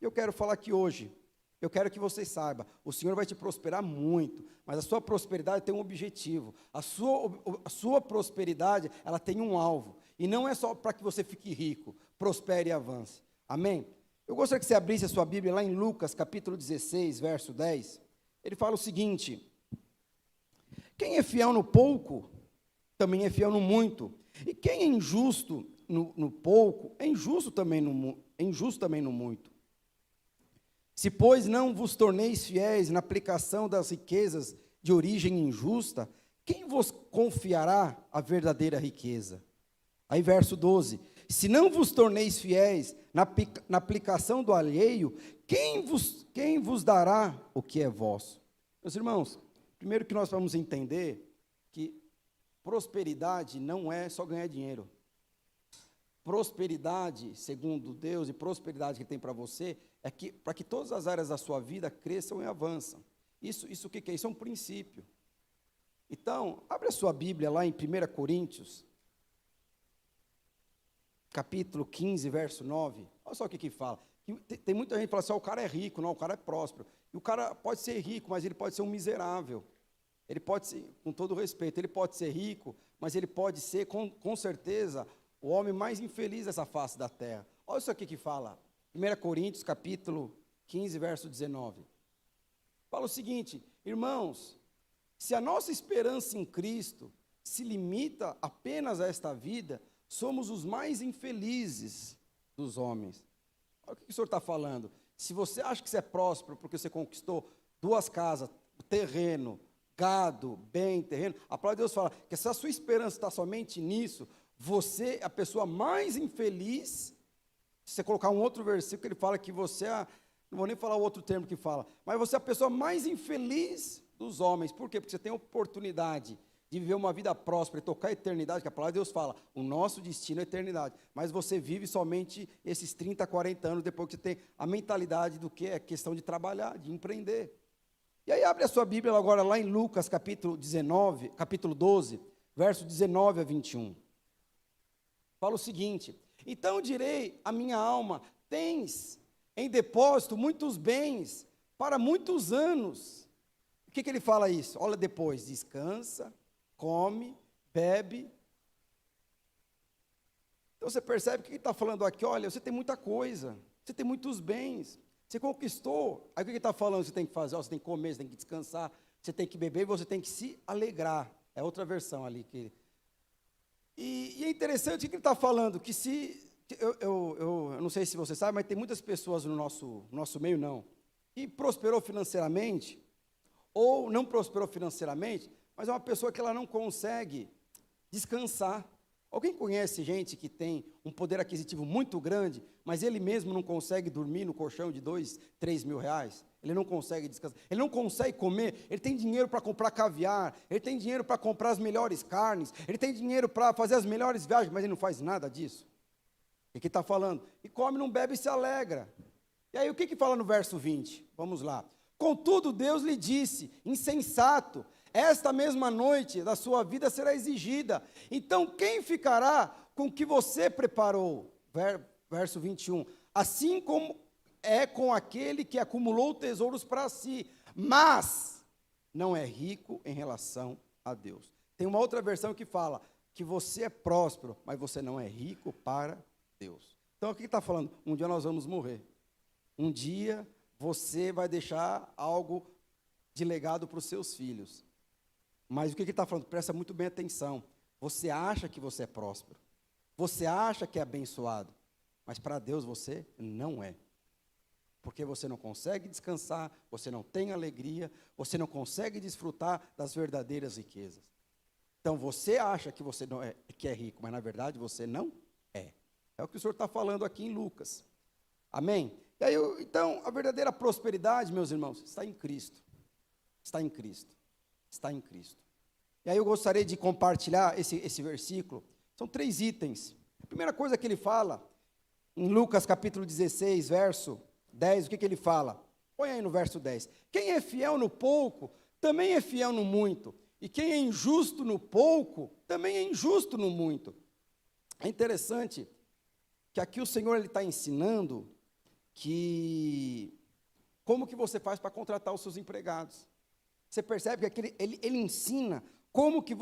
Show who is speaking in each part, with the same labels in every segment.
Speaker 1: eu quero falar aqui hoje, eu quero que você saiba, o Senhor vai te prosperar muito, mas a sua prosperidade tem um objetivo, a sua prosperidade, ela tem um alvo, e não é só para que você fique rico, prospere e avance, amém? Eu gostaria que você abrisse a sua Bíblia lá em Lucas, capítulo 16, verso 10, ele fala o seguinte: quem é fiel no pouco, também é fiel no muito, e quem é injusto no pouco, é injusto também no muito. Se, pois, não vos torneis fiéis na aplicação das riquezas de origem injusta, quem vos confiará a verdadeira riqueza? Aí, verso 12: se não vos torneis fiéis na aplicação do alheio, quem vos dará o que é vosso? Meus irmãos, primeiro que nós vamos entender que prosperidade não é só ganhar dinheiro. Prosperidade, segundo Deus, e prosperidade que Ele tem para você, é que para que todas as áreas da sua vida cresçam e avançam. Isso o que é? Isso é um princípio. Então, abre a sua Bíblia lá em 1 Coríntios, capítulo 15, verso 9. Olha só o que fala. Tem muita gente que fala assim: o cara é rico, não, o cara é próspero. E o cara pode ser rico, mas ele pode ser um miserável. Ele pode ser, com todo respeito, ele pode ser rico, mas ele pode ser, com certeza, o homem mais infeliz dessa face da terra. Olha isso aqui que fala, 1 Coríntios, capítulo 15, verso 19. Fala o seguinte: irmãos, se a nossa esperança em Cristo se limita apenas a esta vida, somos os mais infelizes dos homens. Olha o que o senhor está falando. Se você acha que você é próspero porque você conquistou 2 casas, terreno, gado, bem, terreno, a palavra de Deus fala que se a sua esperança está somente nisso, você é a pessoa mais infeliz. Se você colocar um outro versículo, ele fala que você é, não vou nem falar o outro termo que fala, mas você é a pessoa mais infeliz dos homens. Por quê? Porque você tem a oportunidade de viver uma vida próspera e tocar a eternidade, que a palavra de Deus fala, o nosso destino é a eternidade, mas você vive somente esses 30, 40 anos depois que você tem a mentalidade do que é questão de trabalhar, de empreender. E aí abre a sua Bíblia agora lá em Lucas, capítulo 12, verso 19 a 21. Fala o seguinte: então direi à minha alma, tens em depósito muitos bens para muitos anos. O que ele fala isso? Olha depois, descansa, come, bebe. Então você percebe que ele está falando aqui: olha, você tem muita coisa, você tem muitos bens, você conquistou. Aí o que ele está falando? Você tem que fazer, você tem que comer, você tem que descansar, você tem que beber e você tem que se alegrar. É outra versão ali que... E é interessante o que ele está falando, que se, eu não sei se você sabe, mas tem muitas pessoas no nosso meio, não, que prosperou financeiramente, ou não prosperou financeiramente, mas é uma pessoa que ela não consegue descansar. Alguém conhece gente que tem um poder aquisitivo muito grande, mas ele mesmo não consegue dormir no colchão de 2, 3 mil reais? Ele não consegue descansar, ele não consegue comer, ele tem dinheiro para comprar caviar, ele tem dinheiro para comprar as melhores carnes, ele tem dinheiro para fazer as melhores viagens, mas ele não faz nada disso. O que está falando? E come, não bebe e se alegra. E aí o que fala no verso 20? Vamos lá. Contudo, Deus lhe disse: insensato, esta mesma noite da sua vida será exigida. Então, quem ficará com o que você preparou? Verso 21. Assim como é com aquele que acumulou tesouros para si, mas não é rico em relação a Deus. Tem uma outra versão que fala que você é próspero, mas você não é rico para Deus. Então, o que está falando? Um dia nós vamos morrer. Um dia você vai deixar algo de legado para os seus filhos. Mas o que ele está falando? Presta muito bem atenção. Você acha que você é próspero. Você acha que é abençoado. Mas para Deus você não é. Porque você não consegue descansar, você não tem alegria, você não consegue desfrutar das verdadeiras riquezas. Então você acha que você não é, que é rico, mas na verdade você não é. É o que o Senhor está falando aqui em Lucas. Amém? E aí, então, a verdadeira prosperidade, meus irmãos, está em Cristo. Está em Cristo. Está em Cristo. E aí eu gostaria de compartilhar esse versículo. São 3 itens. A primeira coisa que ele fala, em Lucas capítulo 16, verso 10, o que ele fala? Põe aí no verso 10. Quem é fiel no pouco, também é fiel no muito. E quem é injusto no pouco, também é injusto no muito. É interessante que aqui o Senhor está ensinando que como que você faz para contratar os seus empregados. Você percebe que ele ensina como que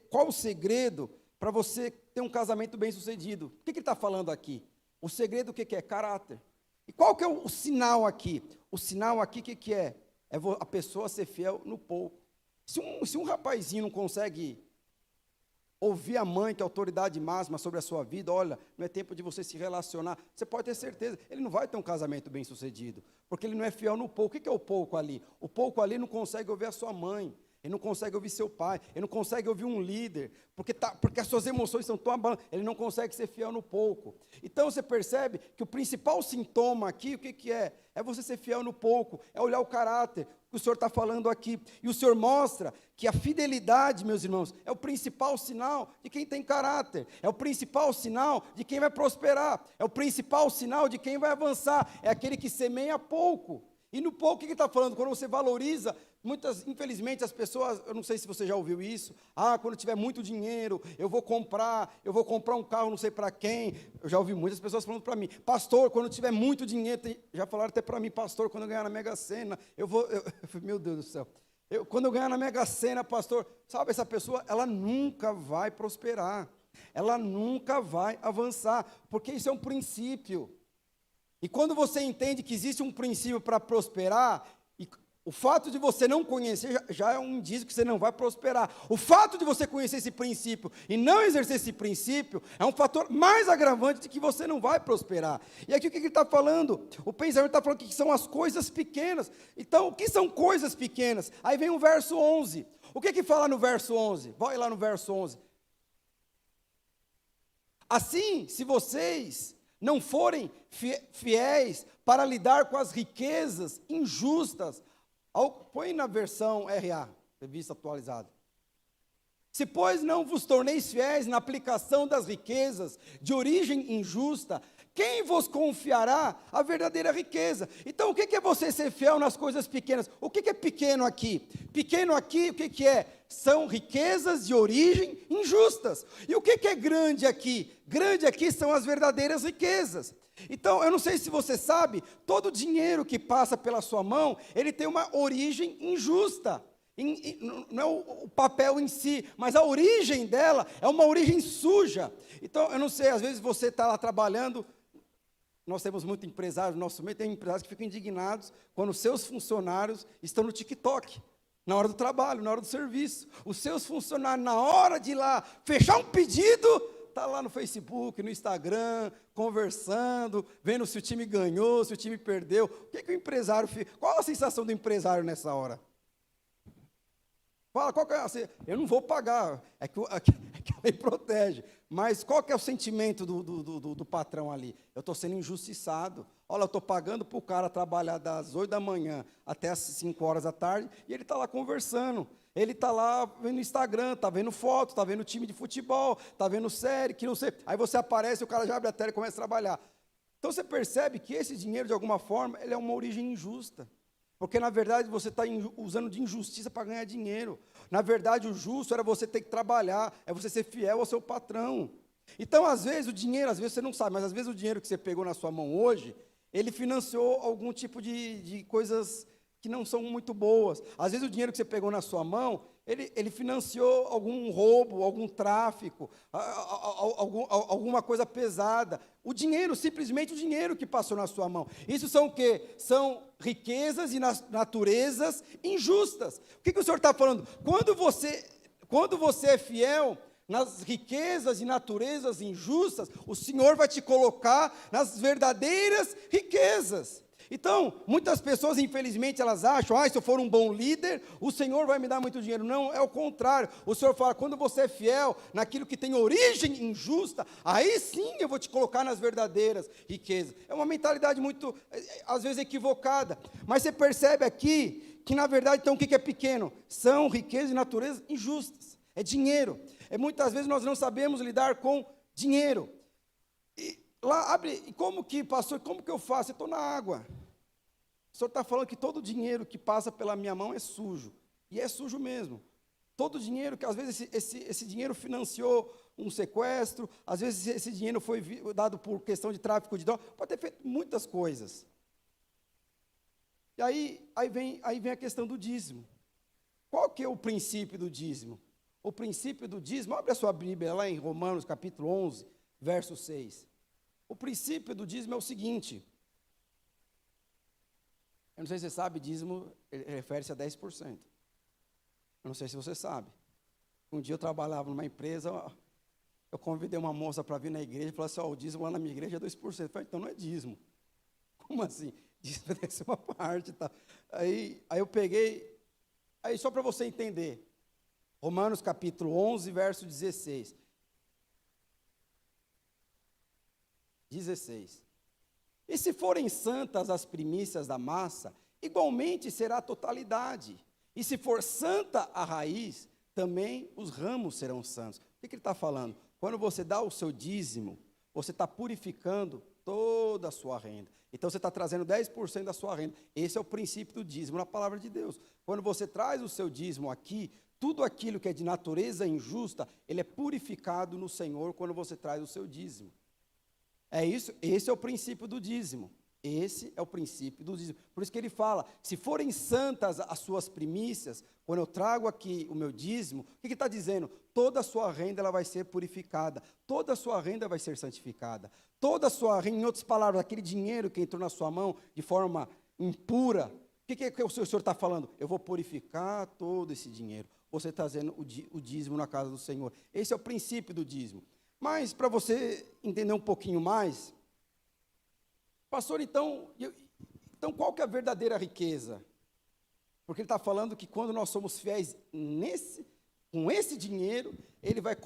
Speaker 1: qual o segredo para você ter um casamento bem-sucedido. O que ele está falando aqui? O segredo o que é? Caráter. E qual que é o sinal aqui? O sinal aqui o que é? É a pessoa ser fiel no pouco. Se um rapazinho não consegue ouvir a mãe, que é a autoridade máxima sobre a sua vida, olha, não é tempo de você se relacionar, você pode ter certeza, ele não vai ter um casamento bem-sucedido, porque ele não é fiel no pouco. O que é o pouco ali? O pouco ali não consegue ouvir a sua mãe, ele não consegue ouvir seu pai, ele não consegue ouvir um líder, porque as suas emoções são tão abaladas, ele não consegue ser fiel no pouco. Então você percebe que o principal sintoma aqui, o que é? É você ser fiel no pouco, é olhar o caráter, que o Senhor está falando aqui. E o Senhor mostra que a fidelidade, meus irmãos, é o principal sinal de quem tem caráter, é o principal sinal de quem vai prosperar, é o principal sinal de quem vai avançar, é aquele que semeia pouco. E no pouco, o que ele está falando? Quando você valoriza, infelizmente, as pessoas, eu não sei se você já ouviu isso, quando tiver muito dinheiro, eu vou comprar um carro, não sei para quem. Eu já ouvi muitas pessoas falando para mim, pastor, quando tiver muito dinheiro, já falaram até para mim, pastor, quando eu ganhar na Mega Sena, meu Deus do céu, quando eu ganhar na Mega Sena, pastor, sabe, essa pessoa, ela nunca vai prosperar, ela nunca vai avançar, porque isso é um princípio. E quando você entende que existe um princípio para prosperar, e o fato de você não conhecer já é um indício que você não vai prosperar. O fato de você conhecer esse princípio e não exercer esse princípio é um fator mais agravante de que você não vai prosperar. E aqui o que ele está falando? O pensamento está falando que são as coisas pequenas. Então, o que são coisas pequenas? Aí vem o verso 11. O que fala no verso 11? Vai lá no verso 11. Assim, se vocês não forem fiéis para lidar com as riquezas injustas, põe na versão RA, revista atualizada. Se, pois, não vos torneis fiéis na aplicação das riquezas de origem injusta, quem vos confiará a verdadeira riqueza? Então, o que é você ser fiel nas coisas pequenas? O que é pequeno aqui? Pequeno aqui, o que é? São riquezas de origem injustas. E o que é grande aqui? Grande aqui são as verdadeiras riquezas. Então, eu não sei se você sabe, todo dinheiro que passa pela sua mão, ele tem uma origem injusta. Não é o papel em si, mas a origem dela é uma origem suja. Então, eu não sei, às vezes você está lá trabalhando, nós temos muitos empresários no nosso meio, tem empresários que ficam indignados quando seus funcionários estão no TikTok, na hora do trabalho, na hora do serviço. Os seus funcionários, na hora de ir lá fechar um pedido, está lá no Facebook, no Instagram, conversando, vendo se o time ganhou, se o time perdeu. O que o empresário fica? Qual a sensação do empresário nessa hora? Fala, qual que é? Eu não vou pagar, é que a lei protege. Mas qual que é o sentimento do patrão ali? Eu estou sendo injustiçado. Olha, eu estou pagando para o cara trabalhar das 8 da manhã até as 5 horas da tarde, e ele está lá conversando. Ele está lá vendo Instagram, está vendo foto, está vendo time de futebol, está vendo série, que não sei. Aí você aparece, o cara já abre a tela e começa a trabalhar. Então você percebe que esse dinheiro, de alguma forma, ele é uma origem injusta. Porque, na verdade, você está usando de injustiça para ganhar dinheiro. Na verdade, o justo era você ter que trabalhar, é você ser fiel ao seu patrão. Então, às vezes, o dinheiro, às vezes você não sabe, mas às vezes o dinheiro que você pegou na sua mão hoje, ele financiou algum tipo de coisas que não são muito boas. Às vezes o dinheiro que você pegou na sua mão, ele financiou algum roubo, algum tráfico, alguma coisa pesada. O dinheiro, simplesmente o dinheiro que passou na sua mão. Isso são o quê? São riquezas e naturezas injustas. O que o Senhor está falando? Quando você é fiel nas riquezas e naturezas injustas, o Senhor vai te colocar nas verdadeiras riquezas. Então, muitas pessoas, infelizmente, elas acham, se eu for um bom líder, o Senhor vai me dar muito dinheiro. Não, é o contrário. O Senhor fala, quando você é fiel naquilo que tem origem injusta, aí sim eu vou te colocar nas verdadeiras riquezas. É uma mentalidade muito, às vezes, equivocada. Mas você percebe aqui que, na verdade, então, o que é pequeno? São riquezas e naturezas injustas. É dinheiro. Muitas vezes nós não sabemos lidar com dinheiro. Lá abre, e como que, pastor, como que eu faço? Eu estou na água. O senhor está falando que todo dinheiro que passa pela minha mão é sujo. E é sujo mesmo. Todo dinheiro, que às vezes esse dinheiro financiou um sequestro, às vezes esse dinheiro foi dado por questão de tráfico de drogas, pode ter feito muitas coisas. E aí vem a questão do dízimo. Qual que é o princípio do dízimo? O princípio do dízimo, abre a sua Bíblia lá em Romanos capítulo 11, verso 6. O princípio do dízimo é o seguinte, eu não sei se você sabe, dízimo refere-se a 10%. Eu não sei se você sabe. Um dia eu trabalhava numa empresa, eu convidei uma moça para vir na igreja e falou assim, o dízimo lá na minha igreja é 2%. Eu falei, então não é dízimo. Como assim? Dízimo deve ser uma parte e tal. Aí eu peguei, aí só para você entender, Romanos capítulo 11, verso 16. 16. E se forem santas as primícias da massa, igualmente será a totalidade. E se for santa a raiz, também os ramos serão santos. O que ele está falando? Quando você dá o seu dízimo, você está purificando toda a sua renda. Então você está trazendo 10% da sua renda. Esse é o princípio do dízimo na palavra de Deus. Quando você traz o seu dízimo aqui, tudo aquilo que é de natureza injusta, ele é purificado no Senhor quando você traz o seu dízimo. É isso, esse é o princípio do dízimo. Esse é o princípio do dízimo. Por isso que ele fala, se forem santas as suas primícias, quando eu trago aqui o meu dízimo, o que ele está dizendo? Toda a sua renda ela vai ser purificada, toda a sua renda vai ser santificada, toda a sua renda, em outras palavras, aquele dinheiro que entrou na sua mão de forma impura, o que o senhor está falando? Eu vou purificar todo esse dinheiro. Você está trazendo o dízimo na casa do Senhor. Esse é o princípio do dízimo. Mas, para você entender um pouquinho mais, pastor, então qual que é a verdadeira riqueza? Porque ele está falando que quando nós somos fiéis com esse dinheiro, ele vai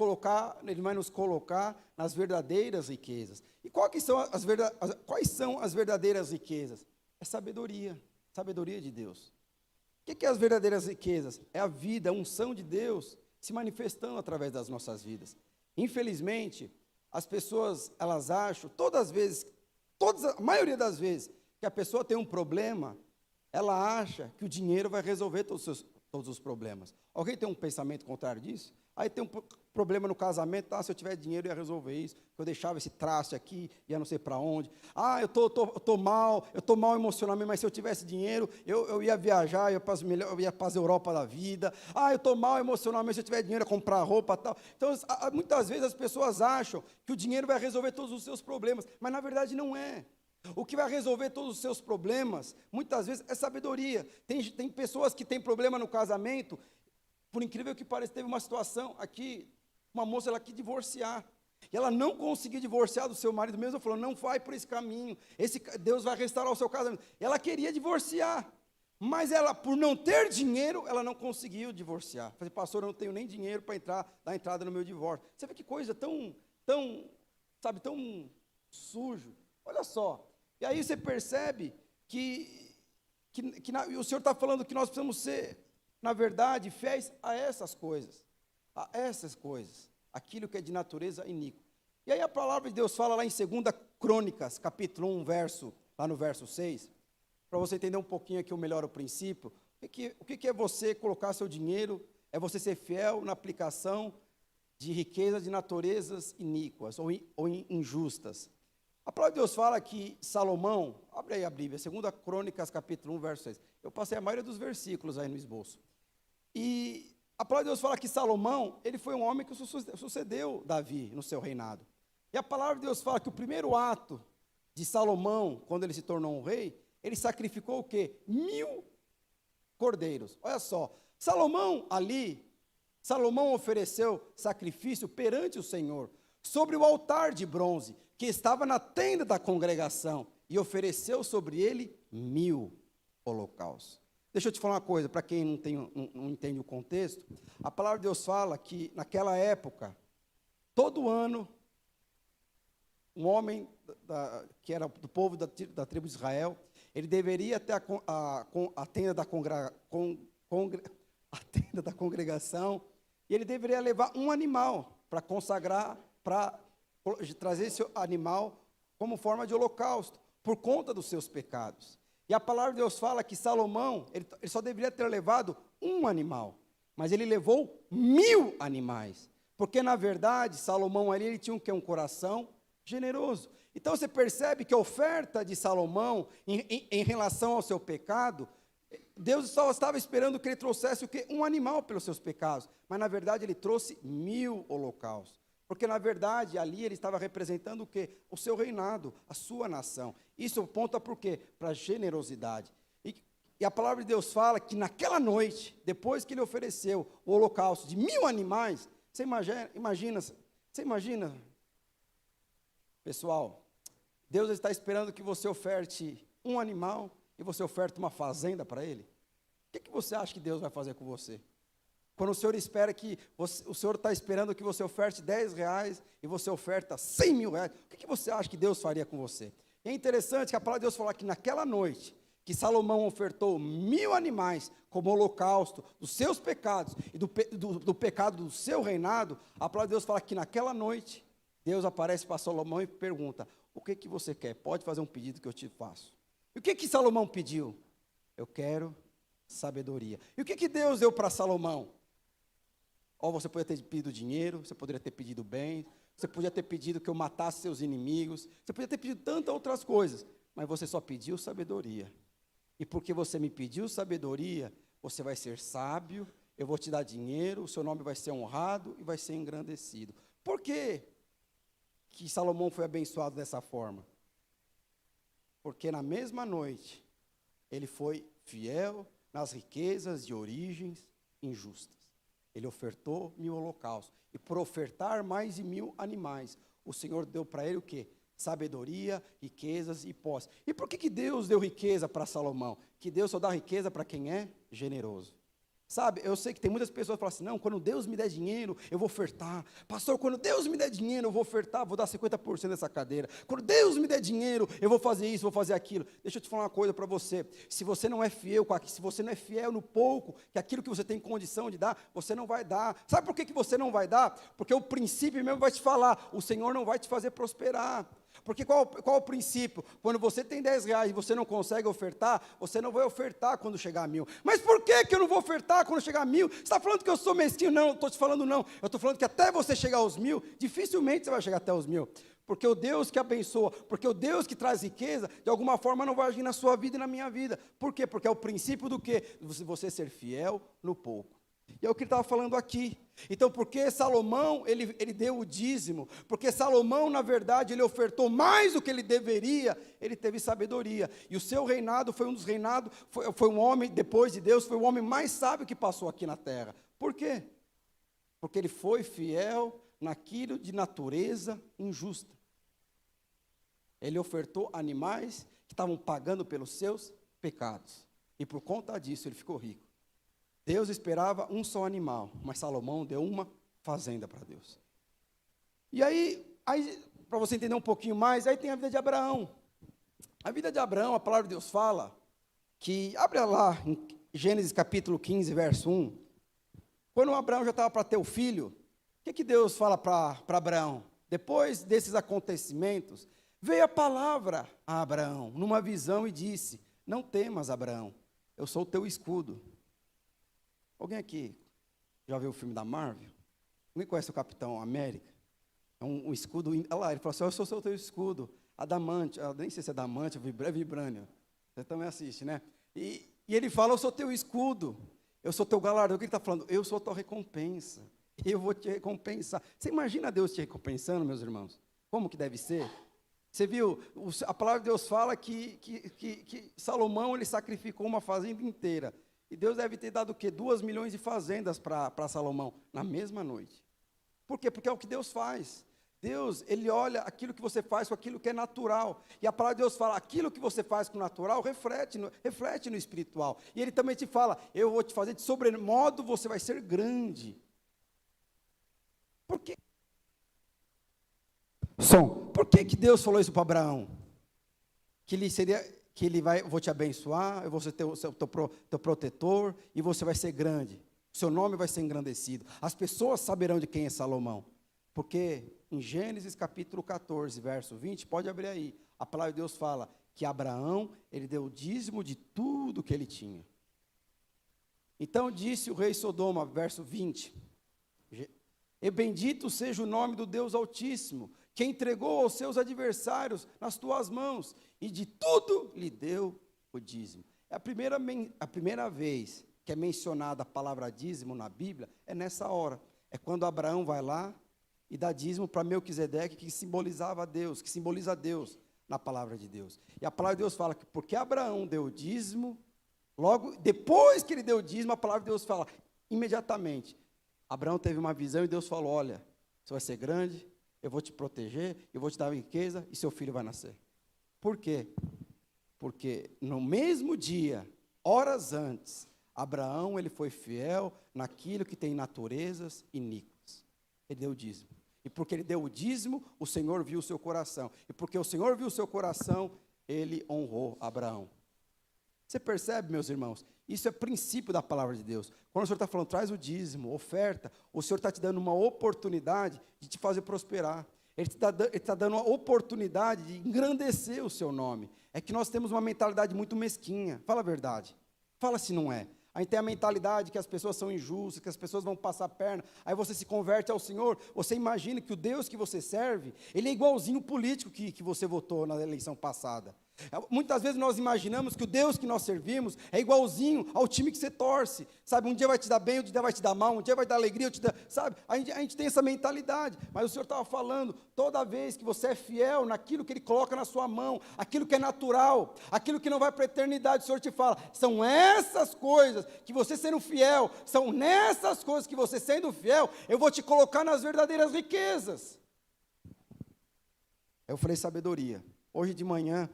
Speaker 1: nos colocar nas verdadeiras riquezas. E quais são as verdadeiras riquezas? É sabedoria de Deus. O que é as verdadeiras riquezas? É a vida, a unção de Deus se manifestando através das nossas vidas. Infelizmente, as pessoas, elas acham, a maioria das vezes, que a pessoa tem um problema, ela acha que o dinheiro vai resolver todos os problemas. Alguém tem um pensamento contrário disso? Aí tem um problema no casamento, se eu tivesse dinheiro eu ia resolver isso, eu deixava esse traste aqui, ia não sei para onde. Eu tô mal emocionalmente, mas se eu tivesse dinheiro, eu ia viajar, eu ia para as Europa da vida. Eu estou mal emocionalmente, se eu tiver dinheiro, eu ia comprar roupa e tal. Então, muitas vezes as pessoas acham que o dinheiro vai resolver todos os seus problemas, mas na verdade não é. O que vai resolver todos os seus problemas, muitas vezes, é sabedoria. Tem pessoas que têm problema no casamento. Por incrível que pareça, teve uma situação aqui, uma moça, ela quis divorciar, e ela não conseguiu divorciar do seu marido mesmo, falou, não vai por esse caminho, Deus vai restaurar o seu casamento. Ela queria divorciar, mas ela, por não ter dinheiro, ela não conseguiu divorciar. Falei, pastor, eu não tenho nem dinheiro para dar entrada no meu divórcio. Você vê que coisa tão sujo. Olha só, e aí você percebe que o Senhor está falando que nós precisamos ser, na verdade, fiéis a essas coisas, aquilo que é de natureza iníqua. E aí a palavra de Deus fala lá em 2 Crônicas, capítulo 1, lá no verso 6, para você entender um pouquinho aqui melhor o princípio, o que é você colocar seu dinheiro, é você ser fiel na aplicação de riquezas de naturezas iníquas ou injustas. A palavra de Deus fala que Salomão, abre aí a Bíblia, 2 Crônicas, capítulo 1, verso 6. Eu passei a maioria dos versículos aí no esboço. E a palavra de Deus fala que Salomão, ele foi um homem que sucedeu Davi no seu reinado. E a palavra de Deus fala que o primeiro ato de Salomão, quando ele se tornou um rei, ele sacrificou o quê? 1000 cordeiros. Olha só, Salomão ofereceu sacrifício perante o Senhor, sobre o altar de bronze, que estava na tenda da congregação, e ofereceu sobre ele 1000 holocaustos. Deixa eu te falar uma coisa, para quem não entende o contexto, a palavra de Deus fala que, naquela época, todo ano, um homem que era do povo da tribo de Israel, ele deveria ter a tenda da congregação, e ele deveria levar um animal para consagrar, para trazer esse animal como forma de holocausto, por conta dos seus pecados. E a palavra de Deus fala que Salomão, ele só deveria ter levado um animal, mas ele levou 1000 animais, Porque, na verdade, Salomão ali, ele tinha um, um coração generoso. Então, você percebe que a oferta de Salomão, em relação ao seu pecado, Deus só estava esperando que ele trouxesse o quê? Um animal pelos seus pecados. Mas, na verdade, ele trouxe 1000 holocaustos. Porque, na verdade, ali ele estava representando o quê? O seu reinado, a sua nação. Isso aponta para o quê? Para a generosidade. E a palavra de Deus fala que naquela noite, depois que ele ofereceu o holocausto de 1000 animais, você imagina, pessoal, Deus está esperando que você oferte um animal e você oferta uma fazenda para ele. O que você acha que Deus vai fazer com você? Quando o Senhor espera que, o Senhor está esperando que você oferte R$10 e você oferta 100 mil reais, o que você acha que Deus faria com você? E é interessante que a palavra de Deus fala que naquela noite, que Salomão ofertou 1000 animais como holocausto dos seus pecados e do pecado do seu reinado, a palavra de Deus fala que naquela noite, Deus aparece para Salomão e pergunta, o que você quer? Pode fazer um pedido que eu te faço. E o que Salomão pediu? Eu quero sabedoria. E o que Deus deu para Salomão? Você poderia ter pedido dinheiro, você poderia ter pedido bem, você podia ter pedido que eu matasse seus inimigos, você podia ter pedido tantas outras coisas, mas você só pediu sabedoria. E porque você me pediu sabedoria, você vai ser sábio, eu vou te dar dinheiro, o seu nome vai ser honrado e vai ser engrandecido. Por quê que Salomão foi abençoado dessa forma? Porque na mesma noite, ele foi fiel nas riquezas de origens injustas. Ele ofertou 1000 holocaustos. E por ofertar mais de 1000 animais, o Senhor deu para ele o quê? Sabedoria, riquezas e posse. E por que Deus deu riqueza para Salomão? Que Deus só dá riqueza para quem é generoso. Sabe, eu sei que tem muitas pessoas que falam assim, não, quando Deus me der dinheiro, eu vou ofertar. Pastor, quando Deus me der dinheiro, eu vou ofertar, vou dar 50% dessa cadeira. Quando Deus me der dinheiro, eu vou fazer isso, vou fazer aquilo. Deixa eu te falar uma coisa para você. Se você não é fiel se você não é fiel no pouco, que aquilo que você tem condição de dar, você não vai dar. Sabe por que você não vai dar? Porque o princípio mesmo vai te falar, o Senhor não vai te fazer prosperar. Porque qual o princípio? Quando você tem R$10 e você não consegue ofertar, você não vai ofertar quando chegar a 1000. Mas por que eu não vou ofertar quando chegar a 1000? Você está falando que eu sou mesquinho? Não, eu estou te falando não. Eu estou falando que até você chegar aos 1000, dificilmente você vai chegar até os 1000. Porque o Deus que abençoa, porque o Deus que traz riqueza, de alguma forma não vai agir na sua vida e na minha vida. Por quê? Porque é o princípio do quê? Você ser fiel no pouco. E é o que ele estava falando aqui. Então, porque Salomão, ele deu o dízimo, porque Salomão, na verdade, ele ofertou mais do que ele deveria, ele teve sabedoria. E o seu reinado foi um dos reinados, foi um homem, depois de Deus, foi o homem mais sábio que passou aqui na terra. Por quê? Porque ele foi fiel naquilo de natureza injusta. Ele ofertou animais que estavam pagando pelos seus pecados. E por conta disso, ele ficou rico. Deus esperava um só animal, mas Salomão deu uma fazenda para Deus. E aí para você entender um pouquinho mais, aí tem a vida de Abraão. A vida de Abraão, a palavra de Deus fala que, abre lá em Gênesis capítulo 15, verso 1, quando Abraão já estava para ter o filho, o que Deus fala para Abraão? Depois desses acontecimentos, veio a palavra a Abraão, numa visão, e disse, não temas, Abraão, eu sou o teu escudo. Alguém aqui já viu o filme da Marvel? Alguém conhece o Capitão América? É um escudo, olha lá, ele falou assim, eu sou o teu escudo, adamante, nem sei se é adamante, é vibrânio, você também assiste, né? E ele fala, eu sou teu escudo, eu sou teu galardão. O que ele está falando? Eu sou tua recompensa, eu vou te recompensar. Você imagina Deus te recompensando, meus irmãos? Como que deve ser? Você viu, a palavra de Deus fala que Salomão, ele sacrificou uma fazenda inteira. E Deus deve ter dado o quê? 2 milhões de fazendas para Salomão, na mesma noite. Por quê? Porque é o que Deus faz. Deus, ele olha aquilo que você faz com aquilo que é natural. E a palavra de Deus fala, aquilo que você faz com o natural, reflete no espiritual. E ele também te fala, eu vou te fazer de sobremodo, você vai ser grande. Por quê? Por que Deus falou isso para Abraão? Vou te abençoar, eu vou ser teu protetor, e você vai ser grande. Seu nome vai ser engrandecido. As pessoas saberão de quem é Salomão. Porque em Gênesis capítulo 14, verso 20, pode abrir aí, a palavra de Deus fala que Abraão, ele deu o dízimo de tudo que ele tinha. Então disse o rei Sodoma, verso 20, E bendito seja o nome do Deus Altíssimo, que entregou aos seus adversários nas tuas mãos, e de tudo lhe deu o dízimo. A primeira vez que é mencionada a palavra dízimo na Bíblia, é nessa hora. É quando Abraão vai lá e dá dízimo para Melquisedeque, que simbolizava Deus, que simboliza Deus na palavra de Deus. E a palavra de Deus fala que porque Abraão deu o dízimo, logo depois que ele deu o dízimo, a palavra de Deus fala, imediatamente, Abraão teve uma visão e Deus falou, olha, você vai ser grande, eu vou te proteger, eu vou te dar riqueza e seu filho vai nascer. Por quê? Porque no mesmo dia, horas antes, Abraão ele foi fiel naquilo que tem naturezas iníquas. Ele deu o dízimo. E porque ele deu o dízimo, o Senhor viu o seu coração. E porque o Senhor viu o seu coração, ele honrou Abraão. Você percebe, meus irmãos? Isso é princípio da palavra de Deus. Quando o Senhor está falando, traz o dízimo, oferta, o Senhor está te dando uma oportunidade de te fazer prosperar. Ele está dando uma oportunidade de engrandecer o seu nome. É que nós temos uma mentalidade muito mesquinha. Fala a verdade. Fala se não é. A gente tem a mentalidade que as pessoas são injustas, que as pessoas vão passar a perna. Aí você se converte ao Senhor, você imagina que o Deus que você serve, ele é igualzinho o político que você votou na eleição passada. Muitas vezes nós imaginamos que o Deus que nós servimos é igualzinho ao time que você torce, sabe, um dia vai te dar bem, outro dia vai te dar mal, um dia vai dar alegria, outro dia, sabe, a gente tem essa mentalidade, mas o Senhor estava falando, toda vez que você é fiel naquilo que Ele coloca na sua mão, aquilo que é natural, aquilo que não vai para a eternidade, o Senhor te fala, são essas coisas, que você sendo fiel, são nessas coisas que você sendo fiel, eu vou te colocar nas verdadeiras riquezas. Eu falei sabedoria, hoje de manhã,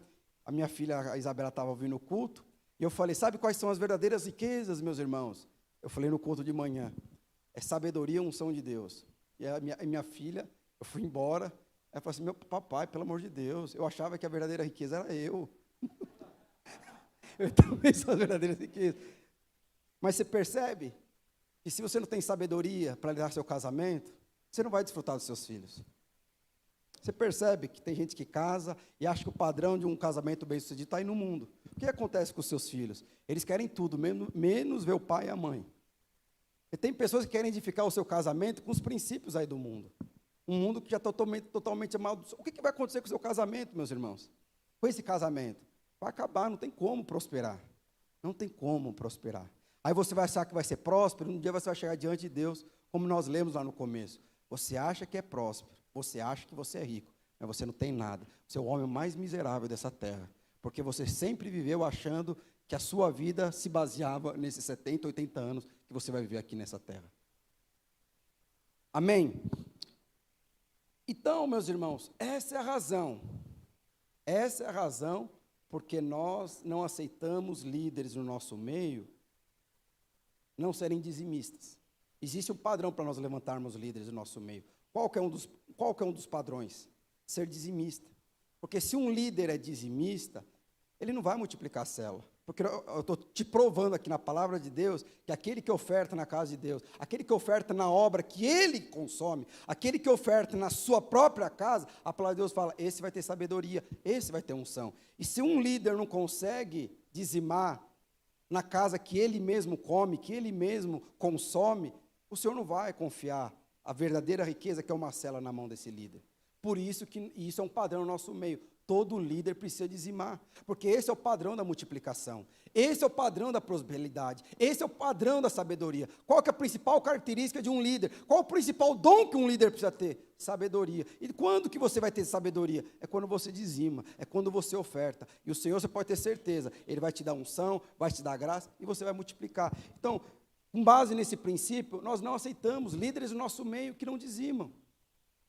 Speaker 1: a minha filha, a Isabela, estava ouvindo o culto, e eu falei, sabe quais são as verdadeiras riquezas, meus irmãos? Eu falei no culto de manhã, é sabedoria e unção de Deus. E a minha filha, eu fui embora, ela falou assim, meu papai, pelo amor de Deus, eu achava que a verdadeira riqueza era eu. Eu também sou a verdadeira riqueza. Mas você percebe que se você não tem sabedoria para lidar com seu casamento, você não vai desfrutar dos seus filhos. Você percebe que tem gente que casa e acha que o padrão de um casamento bem-sucedido está aí no mundo. O que acontece com os seus filhos? Eles querem tudo, menos ver o pai e a mãe. E tem pessoas que querem edificar o seu casamento com os princípios aí do mundo. Um mundo que já está totalmente amaldiçoado. O que vai acontecer com o seu casamento, meus irmãos? Com esse casamento? Vai acabar, não tem como prosperar. Não tem como prosperar. Aí você vai achar que vai ser próspero, um dia você vai chegar diante de Deus, como nós lemos lá no começo. Você acha que é próspero, você acha que você é rico, mas você não tem nada. Você é o homem mais miserável dessa terra, porque você sempre viveu achando que a sua vida se baseava nesses 70, 80 anos que você vai viver aqui nessa terra. Amém? Então, meus irmãos, essa é a razão. Essa é a razão porque nós não aceitamos líderes no nosso meio não serem dizimistas. Existe um padrão para nós levantarmos líderes no nosso meio. Qual que é um dos padrões? Ser dizimista. Porque se um líder é dizimista, ele não vai multiplicar a célula. Porque eu estou te provando aqui na palavra de Deus que aquele que oferta na casa de Deus, aquele que oferta na obra que ele consome, aquele que oferta na sua própria casa, a palavra de Deus fala, esse vai ter sabedoria, esse vai ter unção. E se um líder não consegue dizimar na casa que ele mesmo come, que ele mesmo consome, o Senhor não vai confiar a verdadeira riqueza que é uma célula na mão desse líder. Por isso que isso é um padrão no nosso meio. Todo líder precisa dizimar, porque esse é o padrão da multiplicação, esse é o padrão da prosperidade, esse é o padrão da sabedoria. Qual que é a principal característica de um líder? Qual o principal dom que um líder precisa ter? Sabedoria. E quando que você vai ter sabedoria? É quando você dizima, é quando você oferta. E o Senhor, você pode ter certeza, Ele vai te dar unção, vai te dar graça e você vai multiplicar. Então, com base nesse princípio, nós não aceitamos líderes no nosso meio que não dizimam.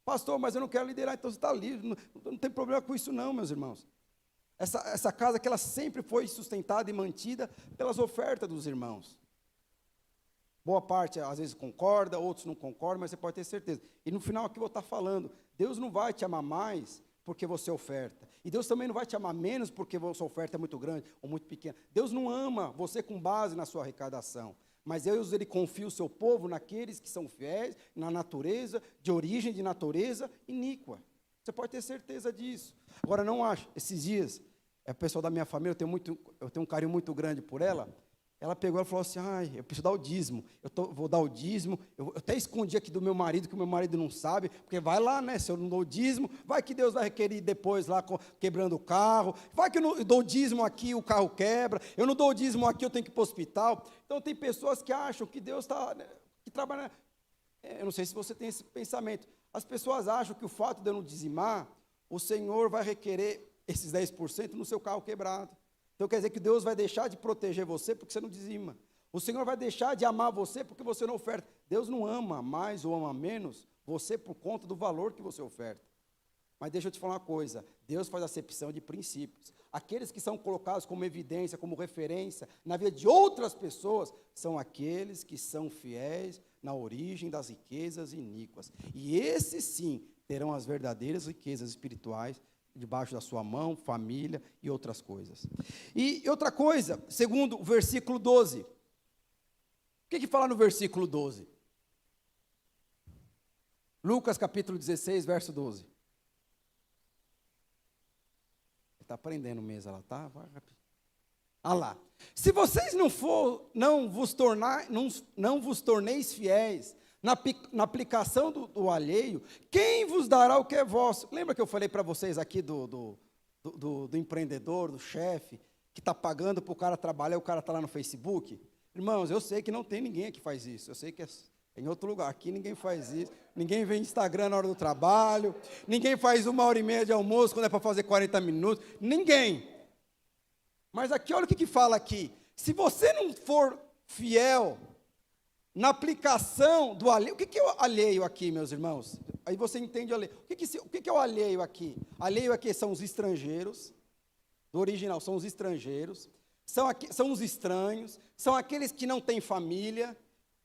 Speaker 1: Pastor, mas eu não quero liderar, então você está livre, não tem problema com isso não, meus irmãos. Essa casa que ela sempre foi sustentada e mantida pelas ofertas dos irmãos. Boa parte, às vezes, concorda, outros não concordam, mas você pode ter certeza. E no final aqui eu vou estar falando, Deus não vai te amar mais porque você oferta. E Deus também não vai te amar menos porque a sua oferta é muito grande ou muito pequena. Deus não ama você com base na sua arrecadação. Mas Deus, Ele confia o seu povo naqueles que são fiéis, na natureza, de origem de natureza iníqua. Você pode ter certeza disso. Agora, não acho, esses dias, a pessoa da minha família, eu tenho um carinho muito grande por ela, ela pegou e falou assim, eu preciso dar o dízimo, vou dar o dízimo, eu até escondi aqui do meu marido, que o meu marido não sabe, porque vai lá, né, se eu não dou o dízimo, vai que Deus vai requerer depois lá, quebrando o carro, vai que eu dou o dízimo aqui, o carro quebra, eu não dou o dízimo aqui, eu tenho que ir para o hospital. Então tem pessoas que acham que Deus está, que trabalha, eu não sei se você tem esse pensamento, as pessoas acham que o fato de eu não dizimar, o Senhor vai requerer esses 10% no seu carro quebrado. Então quer dizer que Deus vai deixar de proteger você porque você não dizima. O Senhor vai deixar de amar você porque você não oferta. Deus não ama mais ou ama menos você por conta do valor que você oferta. Mas deixa eu te falar uma coisa, Deus faz acepção de princípios. Aqueles que são colocados como evidência, como referência na vida de outras pessoas, são aqueles que são fiéis na origem das riquezas iníquas. E esses sim terão as verdadeiras riquezas espirituais debaixo da sua mão, família e outras coisas. E outra coisa, segundo o versículo 12. O que fala no versículo 12? Lucas capítulo 16, verso 12. Está aprendendo mesmo, ela tá? Ah lá. Se vocês não vos torneis fiéis na aplicação do alheio, quem vos dará o que é vosso? Lembra que eu falei para vocês aqui do empreendedor, do chefe, que está pagando para o cara trabalhar, o cara está lá no Facebook? Irmãos, eu sei que não tem ninguém que faz isso, eu sei que é em outro lugar, aqui ninguém faz isso, ninguém vê Instagram na hora do trabalho, ninguém faz 1h30 de almoço quando é para fazer 40 minutos, ninguém. Mas aqui, olha o que fala aqui, se você não for fiel na aplicação do alheio, o que é o alheio aqui, meus irmãos? Aí você entende o alheio. O que é o alheio aqui? Alheio aqui são os estrangeiros, do original são os estrangeiros, são os estranhos, são aqueles que não têm família,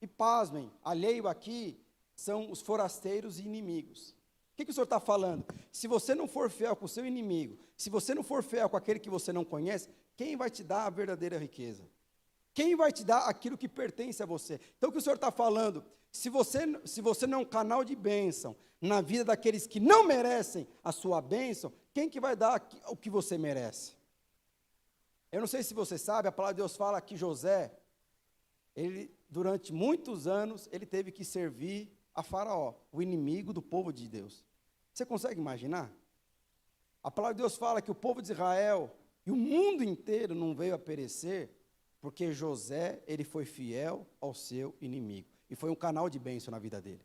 Speaker 1: e pasmem, alheio aqui são os forasteiros e inimigos. O que o Senhor está falando? Se você não for fiel com o seu inimigo, se você não for fiel com aquele que você não conhece, quem vai te dar a verdadeira riqueza? Quem vai te dar aquilo que pertence a você? Então, o que o Senhor está falando? Se você não é um canal de bênção na vida daqueles que não merecem a sua bênção, quem que vai dar o que você merece? Eu não sei se você sabe, a palavra de Deus fala que José, durante muitos anos, ele teve que servir a Faraó, o inimigo do povo de Deus. Você consegue imaginar? A palavra de Deus fala que o povo de Israel e o mundo inteiro não veio a perecer, porque José, ele foi fiel ao seu inimigo. E foi um canal de bênção na vida dele.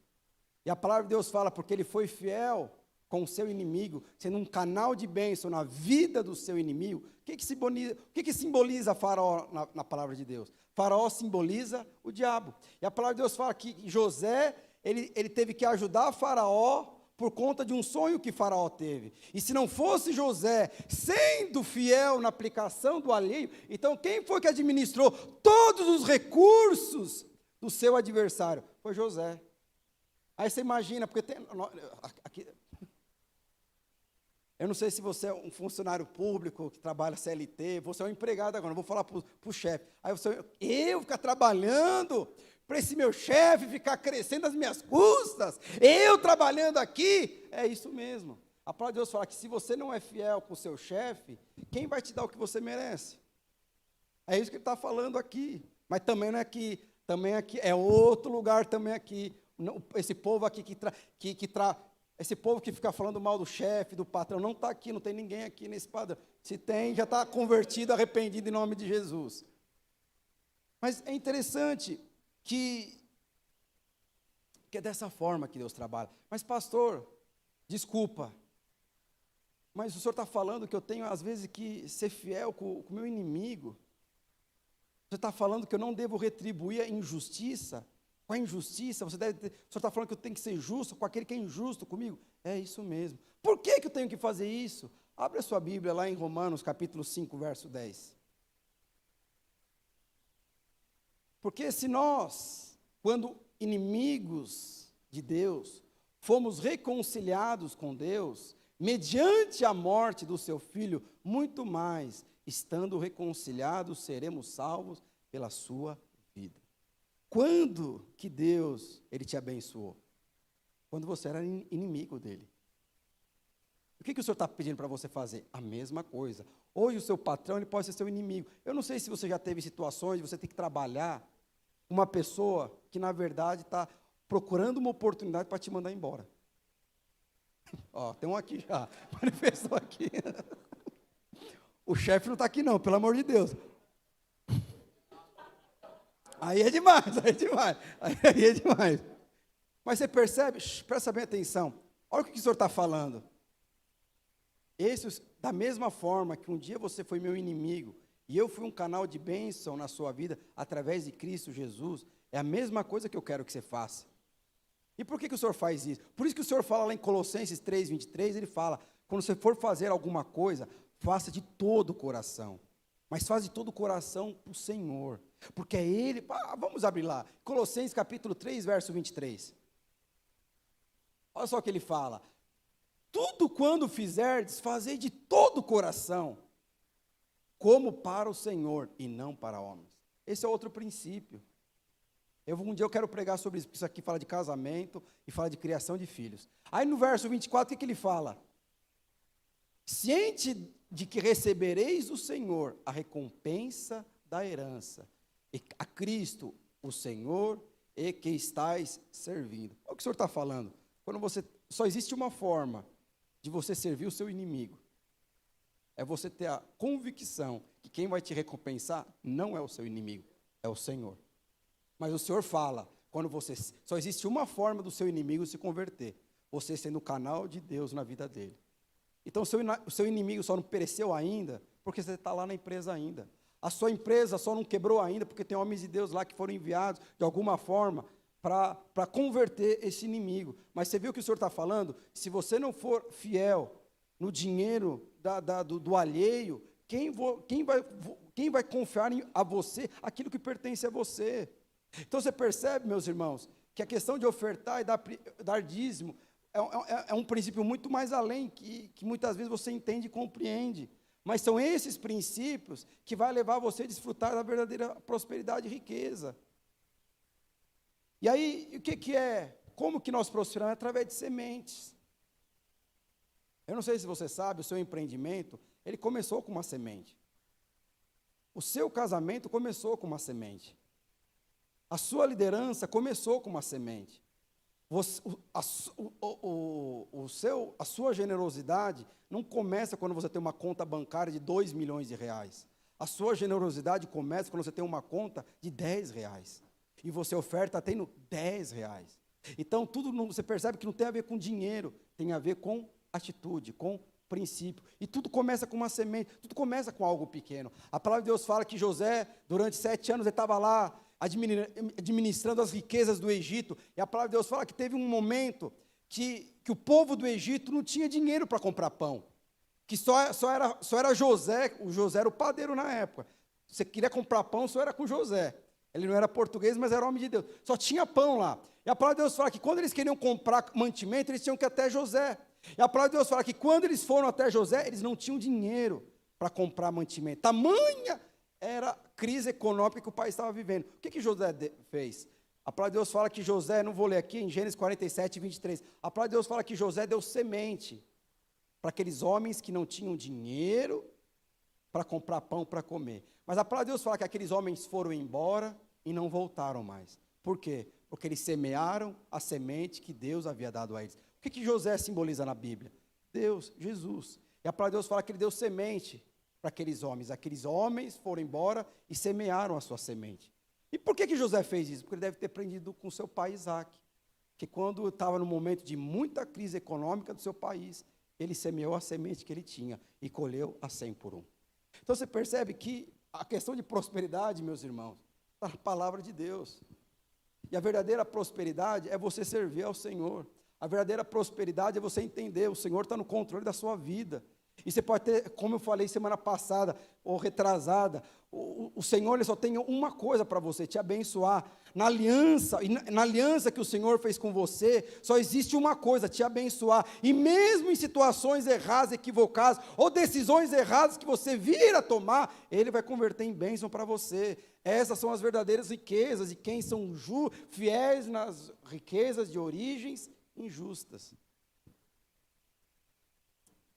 Speaker 1: E a palavra de Deus fala, porque ele foi fiel com o seu inimigo, sendo um canal de bênção na vida do seu inimigo. O que simboliza Faraó na palavra de Deus? Faraó simboliza o diabo. E a palavra de Deus fala que José, ele teve que ajudar Faraó por conta de um sonho que Faraó teve. E se não fosse José sendo fiel na aplicação do alheio, então quem foi que administrou todos os recursos do seu adversário? Foi José. Aí você imagina, porque aqui, eu não sei se você é um funcionário público que trabalha CLT, você é um empregado agora, não vou falar para o chefe. Aí eu ficar trabalhando para esse meu chefe ficar crescendo às minhas custas, eu trabalhando aqui, é isso mesmo. A palavra de Deus fala que se você não é fiel com o seu chefe, quem vai te dar o que você merece? É isso que ele está falando aqui. Mas também não é aqui, também aqui, é outro lugar também aqui. Esse povo aqui esse povo que fica falando mal do chefe, do patrão, não está aqui, não tem ninguém aqui nesse padrão. Se tem, já está convertido, arrependido em nome de Jesus. Mas é interessante que é dessa forma que Deus trabalha. Mas pastor, desculpa, mas o senhor está falando que eu tenho às vezes que ser fiel com o meu inimigo. Você está falando que eu não devo retribuir a injustiça? Com a injustiça, o senhor está falando que eu tenho que ser justo com aquele que é injusto comigo? É isso mesmo. Por que eu tenho que fazer isso? Abre a sua Bíblia lá em Romanos capítulo 5, verso 10. Porque se nós, quando inimigos de Deus, fomos reconciliados com Deus, mediante a morte do seu Filho, muito mais, estando reconciliados, seremos salvos pela sua vida. Quando que Deus, Ele te abençoou? Quando você era inimigo dele. O que o Senhor está pedindo para você fazer? A mesma coisa. Hoje o seu patrão, ele pode ser seu inimigo. Eu não sei se você já teve situações de você ter que trabalhar com uma pessoa que, na verdade, está procurando uma oportunidade para te mandar embora. Ó, tem um aqui já, manifestou aqui. O chefe não está aqui não, pelo amor de Deus. Aí é demais, aí é demais, aí é demais. Mas você percebe, presta bem atenção, olha o que o senhor está falando. Da mesma forma que um dia você foi meu inimigo, e eu fui um canal de bênção na sua vida, através de Cristo Jesus, é a mesma coisa que eu quero que você faça. E por que o senhor faz isso? Por isso que o senhor fala lá em Colossenses 3:23, ele fala, quando você for fazer alguma coisa, faça de todo o coração. Mas faça de todo o coração para o Senhor. Porque é Ele, vamos abrir lá, Colossenses capítulo 3, verso 23. Olha só o que ele fala. Tudo quando fizerdes, fazei de todo o coração, como para o Senhor e não para homens. Esse é outro princípio. Um dia eu quero pregar sobre isso, porque isso aqui fala de casamento e fala de criação de filhos. Aí no verso 24, o que ele fala? Ciente de que recebereis do Senhor a recompensa da herança, e a Cristo, o Senhor, e que estáis servindo. Olha o que o Senhor está falando. Só existe uma forma de você servir o seu inimigo. É você ter a convicção que quem vai te recompensar não é o seu inimigo, é o Senhor. Mas o Senhor fala, só existe uma forma do seu inimigo se converter, você sendo o canal de Deus na vida dele. Então o seu inimigo só não pereceu ainda, porque você está lá na empresa ainda. A sua empresa só não quebrou ainda, porque tem homens de Deus lá que foram enviados, de alguma forma, para converter esse inimigo. Mas você viu o que o Senhor está falando? Se você não for fiel no dinheiro do alheio, quem vai confiar a você aquilo que pertence a você? Então você percebe, meus irmãos, que a questão de ofertar e dar dízimo é um princípio muito mais além, que muitas vezes você entende e compreende. Mas são esses princípios que vai levar você a desfrutar da verdadeira prosperidade e riqueza. E aí, o que é? Como que nós prosperamos? É através de sementes. Eu não sei se você sabe, o seu empreendimento, ele começou com uma semente. O seu casamento começou com uma semente. A sua liderança começou com uma semente. A sua generosidade não começa quando você tem uma conta bancária de 2 milhões de reais. A sua generosidade começa quando você tem uma conta de 10 reais. E você oferta tendo 10 reais. Então, você percebe que não tem a ver com dinheiro, tem a ver com atitude, com princípio. E tudo começa com uma semente, tudo começa com algo pequeno. A palavra de Deus fala que José, durante 7 anos, ele estava lá, administrando as riquezas do Egito, e a palavra de Deus fala que teve um momento que o povo do Egito não tinha dinheiro para comprar pão, que só era José, o José era o padeiro na época, você queria comprar pão, só era com José, ele não era português, mas era homem de Deus, só tinha pão lá, e a palavra de Deus fala que quando eles queriam comprar mantimento, eles tinham que ir até José, e a palavra de Deus fala que quando eles foram até José, eles não tinham dinheiro para comprar mantimento, tamanha era a crise econômica que o país estava vivendo. O que José fez? A palavra de Deus fala que José, não vou ler aqui, em Gênesis 47, 23, a palavra de Deus fala que José deu semente para aqueles homens que não tinham dinheiro para comprar pão para comer. Mas a palavra de Deus fala que aqueles homens foram embora e não voltaram mais. Por quê? Porque eles semearam a semente que Deus havia dado a eles. O que José simboliza na Bíblia? Deus, Jesus. E a palavra de Deus fala que ele deu semente para aqueles homens foram embora e semearam a sua semente. E por que José fez isso? Porque ele deve ter aprendido com seu pai Isaac, que quando estava no momento de muita crise econômica do seu país, ele semeou a semente que ele tinha e colheu a 100 por 1. Então você percebe que a questão de prosperidade, meus irmãos, está na palavra de Deus. E a verdadeira prosperidade é você servir ao Senhor. A verdadeira prosperidade é você entender, o Senhor está no controle da sua vida. E você pode ter, como eu falei semana passada, ou retrasada, o Senhor ele só tem uma coisa para você, te abençoar. Na aliança que o Senhor fez com você, só existe uma coisa, te abençoar. E mesmo em situações erradas, equivocadas, ou decisões erradas que você vir a tomar, Ele vai converter em bênção para você. Essas são as verdadeiras riquezas, e quem são fiéis nas riquezas de origens injustas.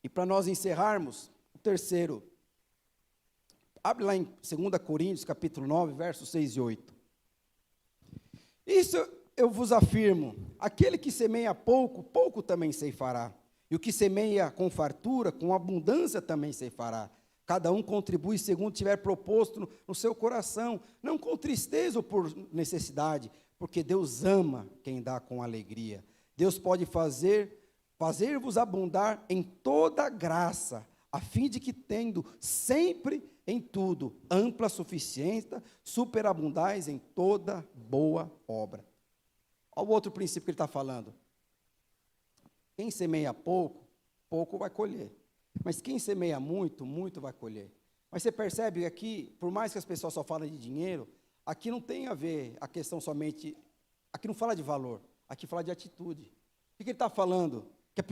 Speaker 1: E para nós encerrarmos, o terceiro Abre lá em 2 Coríntios, capítulo 9, versos 6 e 8. Isso eu vos afirmo, aquele que semeia pouco, pouco também ceifará. E o que semeia com fartura, com abundância também ceifará. Cada um contribui segundo tiver proposto no seu coração, não com tristeza ou por necessidade, porque Deus ama quem dá com alegria. Deus pode fazer-vos abundar em toda graça, a fim de que, tendo sempre em tudo ampla suficiência, superabundais em toda boa obra. Olha o outro princípio que ele está falando. Quem semeia pouco, pouco vai colher. Mas quem semeia muito, muito vai colher. Mas você percebe que aqui, por mais que as pessoas só falem de dinheiro, aqui não tem a ver a questão somente, aqui não fala de valor, aqui fala de atitude. O que ele está falando? Que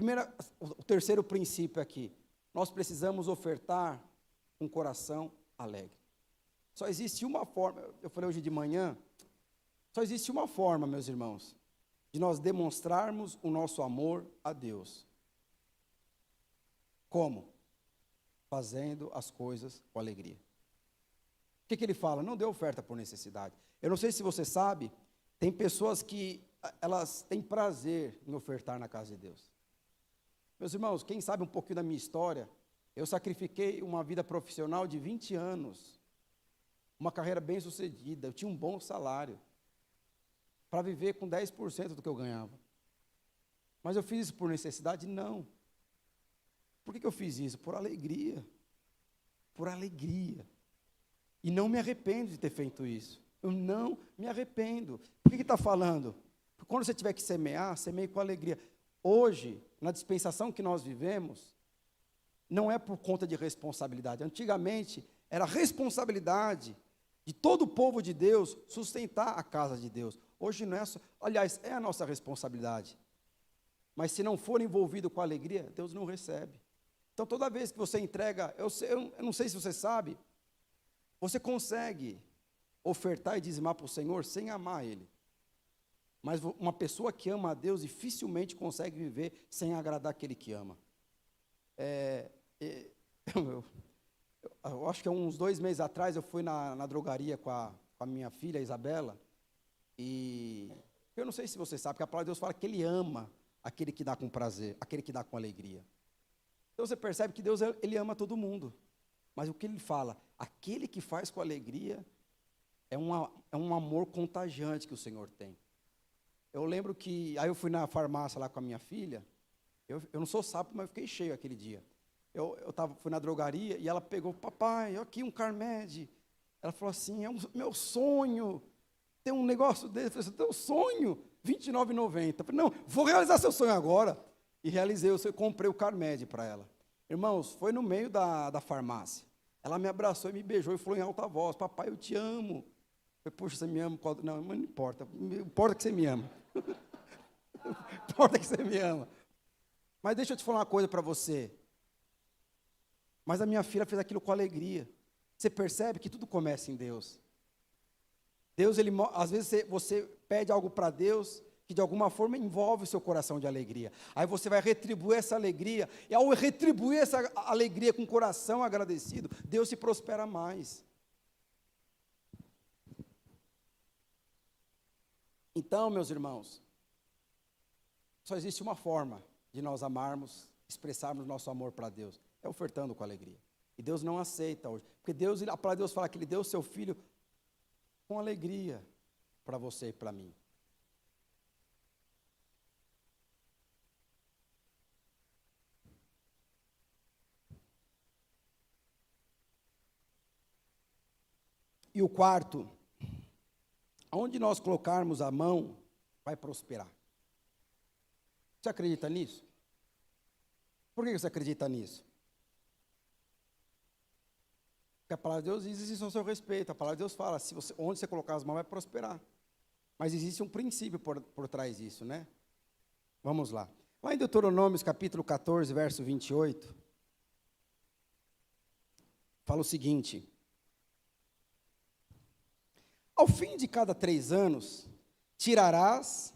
Speaker 1: o terceiro princípio aqui, nós precisamos ofertar um coração alegre. Só existe uma forma, eu falei hoje de manhã, só existe uma forma, meus irmãos, de nós demonstrarmos o nosso amor a Deus. Como? Fazendo as coisas com alegria. O que ele fala? Não dê oferta por necessidade. Eu não sei se você sabe, tem pessoas que elas têm prazer em ofertar na casa de Deus. Meus irmãos, quem sabe um pouquinho da minha história, eu sacrifiquei uma vida profissional de 20 anos, uma carreira bem sucedida, eu tinha um bom salário, para viver com 10% do que eu ganhava. Mas eu fiz isso por necessidade? Não. Por que eu fiz isso? Por alegria. Por alegria. E não me arrependo de ter feito isso. Eu não me arrependo. Por que está falando? Porque quando você tiver que semear, semeie com alegria. Hoje, na dispensação que nós vivemos, não é por conta de responsabilidade. Antigamente, era responsabilidade de todo o povo de Deus sustentar a casa de Deus. Hoje não é só, aliás, é a nossa responsabilidade. Mas se não for envolvido com alegria, Deus não recebe. Então, toda vez que você entrega, eu não sei se você sabe, você consegue ofertar e dizimar para o Senhor sem amar Ele. Mas uma pessoa que ama a Deus dificilmente consegue viver sem agradar aquele que ama. Eu acho que há uns 2 meses atrás eu fui na drogaria com a minha filha, Isabela, e eu não sei se você sabe, que a palavra de Deus fala que Ele ama aquele que dá com prazer, aquele que dá com alegria. Então você percebe que Deus, Ele ama todo mundo. Mas o que Ele fala? Aquele que faz com alegria é um amor contagiante que o Senhor tem. Eu lembro que, aí eu fui na farmácia lá com a minha filha, eu não sou sábio, mas eu fiquei cheio aquele dia. Fui na drogaria e ela pegou, papai, aqui um Carmed. Ela falou assim, é o meu sonho, ter um negócio desse. Eu falei assim, teu sonho? R$29,90. Eu falei, não, vou realizar seu sonho agora. E realizei, eu comprei o Carmed para ela. Irmãos, foi no meio da farmácia. Ela me abraçou e me beijou e falou em alta voz, papai, eu te amo. Eu falei, poxa, você me ama? Não, mas não importa, importa que você me ama. Importa que você me ama. Mas deixa eu te falar uma coisa para você. Mas a minha filha fez aquilo com alegria. Você percebe que tudo começa em Deus. Deus, às vezes você pede algo para Deus que de alguma forma envolve o seu coração de alegria. Aí você vai retribuir essa alegria, e ao retribuir essa alegria com o coração agradecido, Deus se prospera mais. Então, meus irmãos, só existe uma forma de nós amarmos, expressarmos nosso amor para Deus, é ofertando com alegria. E Deus não aceita hoje, porque a palavra de Deus fala que Ele deu o seu Filho com alegria para você e para mim. E o quarto, aonde nós colocarmos a mão, vai prosperar. Você acredita nisso? Por que você acredita nisso? Porque a palavra de Deus diz isso ao seu respeito. A palavra de Deus fala, onde você colocar as mãos vai prosperar. Mas existe um princípio por trás disso, né? Vamos lá. Lá em Deuteronômio, capítulo 14, verso 28, fala o seguinte: ao fim de cada 3 anos, tirarás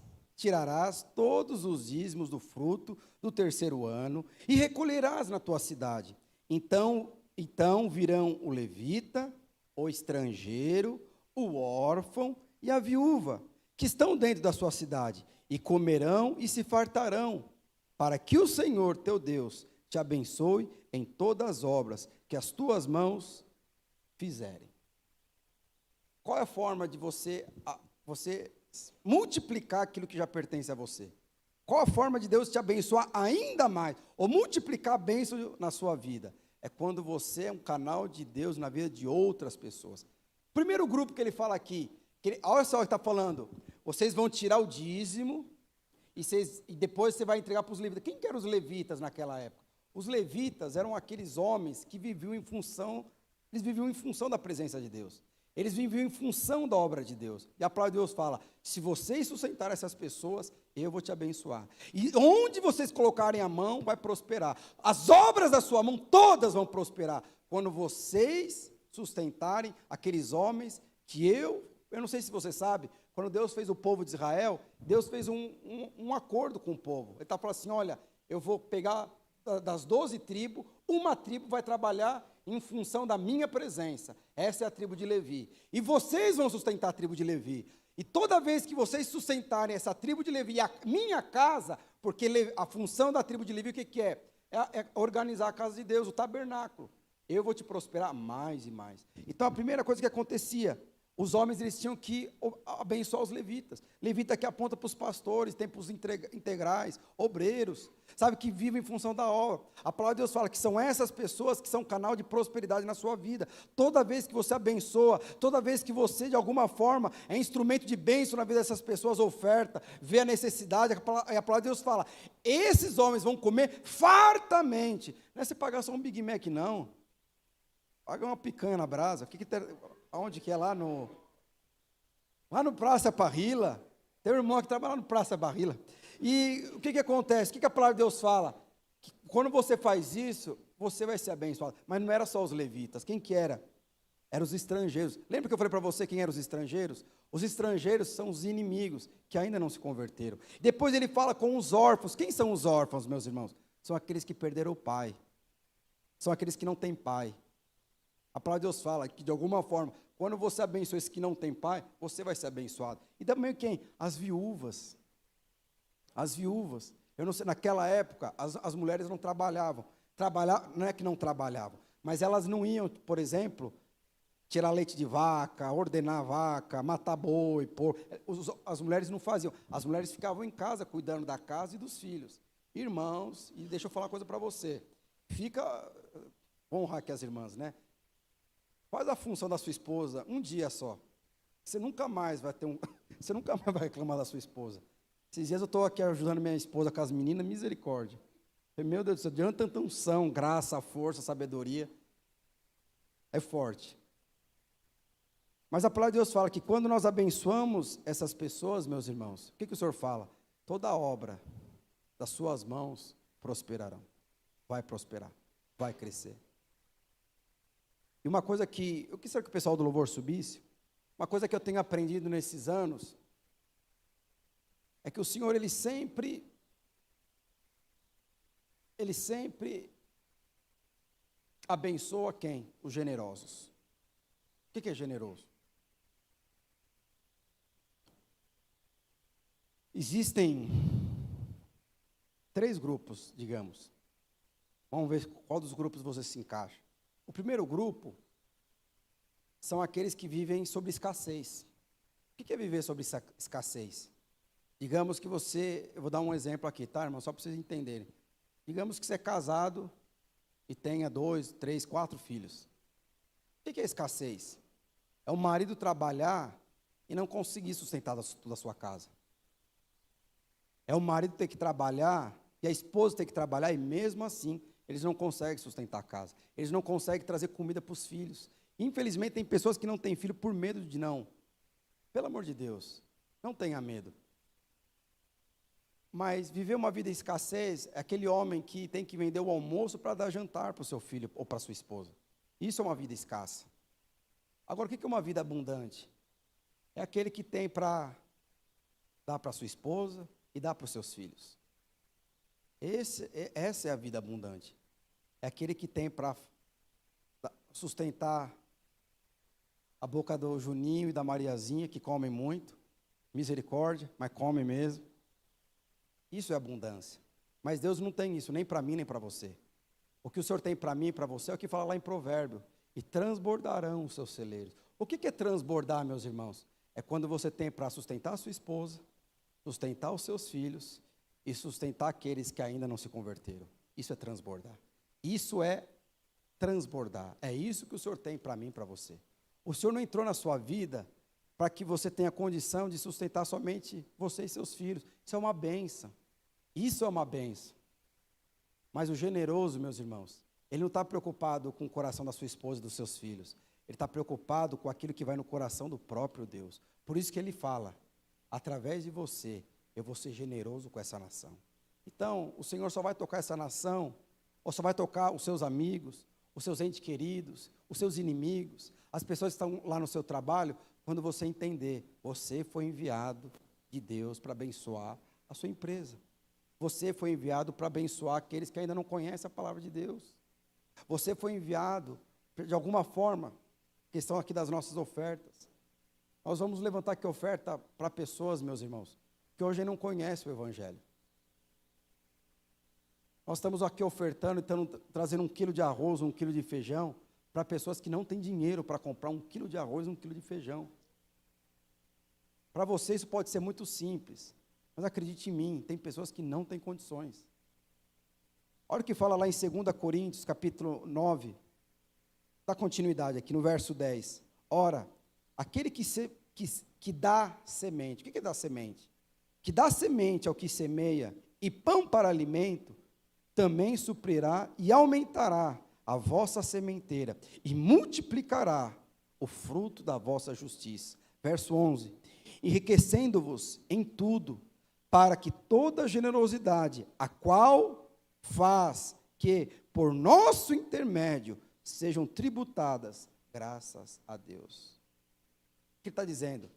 Speaker 1: todos os dízimos do fruto do 3º ano e recolherás na tua cidade. Então Então virão o levita, o estrangeiro, o órfão e a viúva, que estão dentro da sua cidade, e comerão e se fartarão, para que o Senhor teu Deus te abençoe em todas as obras que as tuas mãos fizerem. Qual é a forma de você multiplicar aquilo que já pertence a você? Qual a forma de Deus te abençoar ainda mais, ou multiplicar a bênção na sua vida? É quando você é um canal de Deus na vida de outras pessoas. Primeiro grupo que ele fala aqui, olha só o que está falando, vocês vão tirar o dízimo, e depois você vai entregar para os levitas. Quem que eram os levitas naquela época? Os levitas eram aqueles homens que viviam em função da presença de Deus. Eles viviam em função da obra de Deus. E a palavra de Deus fala, se vocês sustentarem essas pessoas, eu vou te abençoar. E onde vocês colocarem a mão, vai prosperar. As obras da sua mão, todas vão prosperar. Quando vocês sustentarem aqueles homens que eu não sei se você sabe, quando Deus fez o povo de Israel, Deus fez um acordo com o povo. Ele está falando assim, olha, eu vou pegar das 12 tribos, uma tribo vai trabalhar em função da minha presença. Essa é a tribo de Levi. E vocês vão sustentar a tribo de Levi. E toda vez que vocês sustentarem essa tribo de Levi, a minha casa, porque a função da tribo de Levi, o que é? É organizar a casa de Deus, o tabernáculo. Eu vou te prosperar mais e mais. Então, a primeira coisa que acontecia, os homens eles tinham que abençoar os levitas. Levita que aponta para os pastores, tem para os integrais, obreiros, sabe, que vivem em função da obra. A palavra de Deus fala que são essas pessoas que são canal de prosperidade na sua vida. Toda vez que você abençoa, toda vez que você, de alguma forma, é instrumento de bênção na vida dessas pessoas, oferta, vê a necessidade, a palavra de Deus fala, esses homens vão comer fartamente. Não é você pagar só um Big Mac, não. Paga uma picanha na brasa. Aonde que é? Lá no Praça Barrila. Tem um irmão que trabalha lá no Praça Barrila. E o que acontece? O que a palavra de Deus fala? Que quando você faz isso, você vai ser abençoado. Mas não era só os levitas. Quem que era? Eram os estrangeiros. Lembra que eu falei para você quem eram os estrangeiros? Os estrangeiros são os inimigos, que ainda não se converteram. Depois ele fala com os órfãos. Quem são os órfãos, meus irmãos? São aqueles que perderam o pai. São aqueles que não têm pai. A palavra de Deus fala que, de alguma forma, quando você abençoa esse que não tem pai, você vai ser abençoado. E também quem? As viúvas. As viúvas. Eu não sei, naquela época, as mulheres não trabalhavam. Não é que não trabalhavam, mas elas não iam, por exemplo, tirar leite de vaca, ordenar vaca, matar boi, porco. As mulheres não faziam. As mulheres ficavam em casa, cuidando da casa e dos filhos. Irmãos, e deixa eu falar uma coisa para você. Vamos honrar aqui as irmãs, né? Faz a função da sua esposa um dia só. Você nunca mais vai você nunca mais vai reclamar da sua esposa. Esses dias eu estou aqui ajudando minha esposa com as meninas, misericórdia. Meu Deus do céu, diante de tanta unção, graça, força, sabedoria, é forte. Mas a palavra de Deus fala que quando nós abençoamos essas pessoas, meus irmãos, o que o Senhor fala? Toda obra das suas mãos prosperarão. Vai prosperar, vai crescer. E uma coisa eu queria que o pessoal do louvor subisse, uma coisa que eu tenho aprendido nesses anos, é que o Senhor, Ele sempre abençoa quem? Os generosos. O que é generoso? Existem 3 grupos, digamos. Vamos ver qual dos grupos você se encaixa. O primeiro grupo são aqueles que vivem sobre escassez. O que é viver sobre escassez? Digamos que eu vou dar um exemplo aqui, tá, irmão? Só para vocês entenderem. Digamos que você é casado e tenha 2, 3, 4 filhos. O que é escassez? É o marido trabalhar e não conseguir sustentar toda a sua casa. É o marido ter que trabalhar e a esposa ter que trabalhar e mesmo assim eles não conseguem sustentar a casa. Eles não conseguem trazer comida para os filhos. Infelizmente, tem pessoas que não têm filho por medo de não. Pelo amor de Deus, não tenha medo. Mas viver uma vida em escassez é aquele homem que tem que vender o almoço para dar jantar para o seu filho ou para a sua esposa. Isso é uma vida escassa. Agora, o que é uma vida abundante? É aquele que tem para dar para a sua esposa e dar para os seus filhos. Essa é a vida abundante. É aquele que tem para sustentar a boca do Juninho e da Mariazinha, que comem muito, misericórdia, mas comem mesmo. Isso é abundância. Mas Deus não tem isso, nem para mim, nem para você. O que o Senhor tem para mim e para você é o que fala lá em Provérbio. E transbordarão os seus celeiros. O que é transbordar, meus irmãos? É quando você tem para sustentar a sua esposa, sustentar os seus filhos e sustentar aqueles que ainda não se converteram. Isso é transbordar. Isso é transbordar. É isso que o Senhor tem para mim e para você. O Senhor não entrou na sua vida para que você tenha condição de sustentar somente você e seus filhos. Isso é uma bênção. Isso é uma bênção. Mas o generoso, meus irmãos, ele não está preocupado com o coração da sua esposa e dos seus filhos. Ele está preocupado com aquilo que vai no coração do próprio Deus. Por isso que ele fala, através de você, eu vou ser generoso com essa nação. Então, o Senhor só vai tocar essa nação, ou só vai tocar os seus amigos, os seus entes queridos, os seus inimigos, as pessoas que estão lá no seu trabalho, quando você entender, você foi enviado de Deus para abençoar a sua empresa. Você foi enviado para abençoar aqueles que ainda não conhecem a palavra de Deus. Você foi enviado, de alguma forma, questão aqui das nossas ofertas. Nós vamos levantar aqui oferta para pessoas, meus irmãos, que hoje não conhecem o Evangelho. Nós estamos aqui ofertando, trazendo 1 quilo de arroz, 1 quilo de feijão, para pessoas que não têm dinheiro para comprar 1 quilo de arroz e 1 quilo de feijão. Para você isso pode ser muito simples, mas acredite em mim, tem pessoas que não têm condições. Olha o que fala lá em 2 Coríntios, capítulo 9, dá continuidade aqui no verso 10. Ora, aquele que dá semente, o que é dar semente? Que dá semente ao que semeia e pão para alimento, também suprirá e aumentará a vossa sementeira e multiplicará o fruto da vossa justiça. Verso 11. Enriquecendo-vos em tudo, para que toda generosidade, a qual faz que, por nosso intermédio, sejam tributadas, graças a Deus. O que ele está dizendo?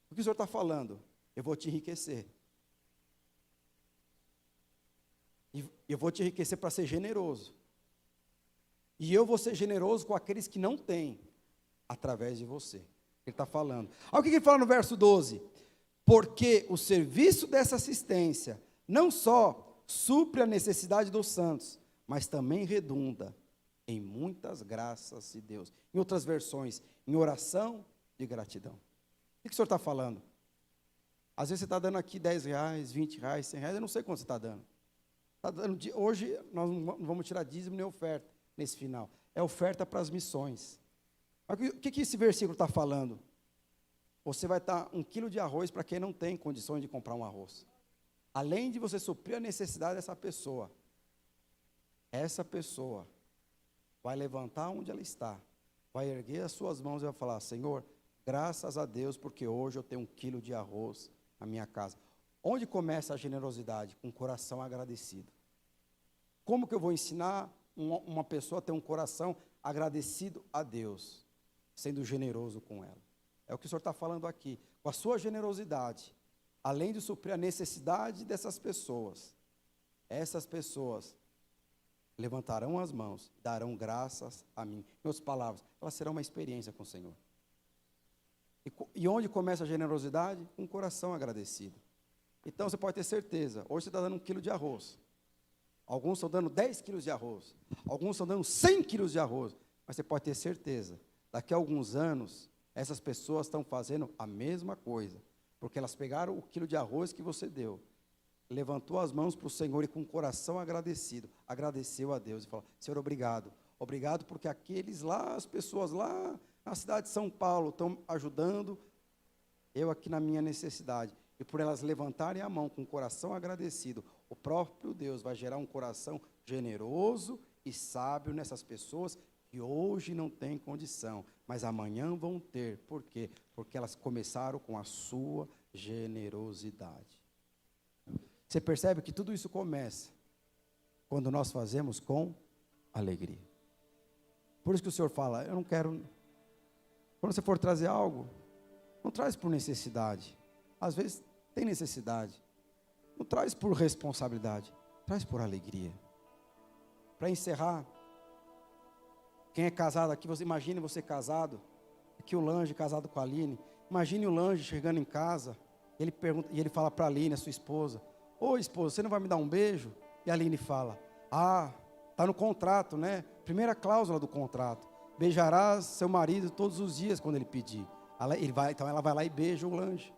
Speaker 1: O que o Senhor está falando? Eu vou te enriquecer. E eu vou te enriquecer para ser generoso. E eu vou ser generoso com aqueles que não têm, através de você. Ele está falando. Olha o que ele fala no verso 12. Porque o serviço dessa assistência não só supre a necessidade dos santos, mas também redunda em muitas graças de Deus. Em outras versões, em oração de gratidão. O que o Senhor está falando? Às vezes você está dando aqui 10 reais, 20 reais, 100 reais, eu não sei quanto você está dando. Hoje nós não vamos tirar dízimo nem oferta nesse final. É oferta para as missões. Mas o que esse versículo está falando? Você vai dar 1 quilo de arroz para quem não tem condições de comprar um arroz. Além de você suprir a necessidade dessa pessoa, essa pessoa vai levantar onde ela está, vai erguer as suas mãos e vai falar, Senhor, graças a Deus, porque hoje eu tenho 1 quilo de arroz na minha casa. Onde começa a generosidade? Com o coração agradecido. Como que eu vou ensinar uma pessoa a ter um coração agradecido a Deus? Sendo generoso com ela. É o que o Senhor está falando aqui. Com a sua generosidade, além de suprir a necessidade dessas pessoas, essas pessoas levantarão as mãos, darão graças a mim. Em outras palavras, elas serão uma experiência com o Senhor. E onde começa a generosidade? Com o coração agradecido. Então, você pode ter certeza, hoje você está dando 1 quilo de arroz. Alguns estão dando 10 quilos de arroz. Alguns estão dando 100 quilos de arroz. Mas você pode ter certeza, daqui a alguns anos, essas pessoas estão fazendo a mesma coisa. Porque elas pegaram o quilo de arroz que você deu, levantou as mãos para o Senhor e com o coração agradecido, agradeceu a Deus e falou, Senhor, obrigado. Obrigado porque aqueles lá, as pessoas lá na cidade de São Paulo estão ajudando eu aqui na minha necessidade. E por elas levantarem a mão com o coração agradecido, o próprio Deus vai gerar um coração generoso e sábio nessas pessoas que hoje não têm condição, mas amanhã vão ter. Por quê? Porque elas começaram com a sua generosidade. Você percebe que tudo isso começa quando nós fazemos com alegria. Por isso que o Senhor fala, eu não quero... Quando você for trazer algo, não traz por necessidade. Às vezes tem necessidade. Não traz por responsabilidade, traz por alegria. Para encerrar, Quem é casado aqui, você imagine você casado. Aqui o Lange casado com a Aline. Imagine o Lange chegando em casa. Ele pergunta, e ele fala para a Aline, a sua esposa: ô esposa, você não vai me dar um beijo? E a Aline fala: está no contrato, né? Primeira cláusula do contrato: beijarás seu marido todos os dias quando ele pedir. Então ela vai lá e beija o Lange.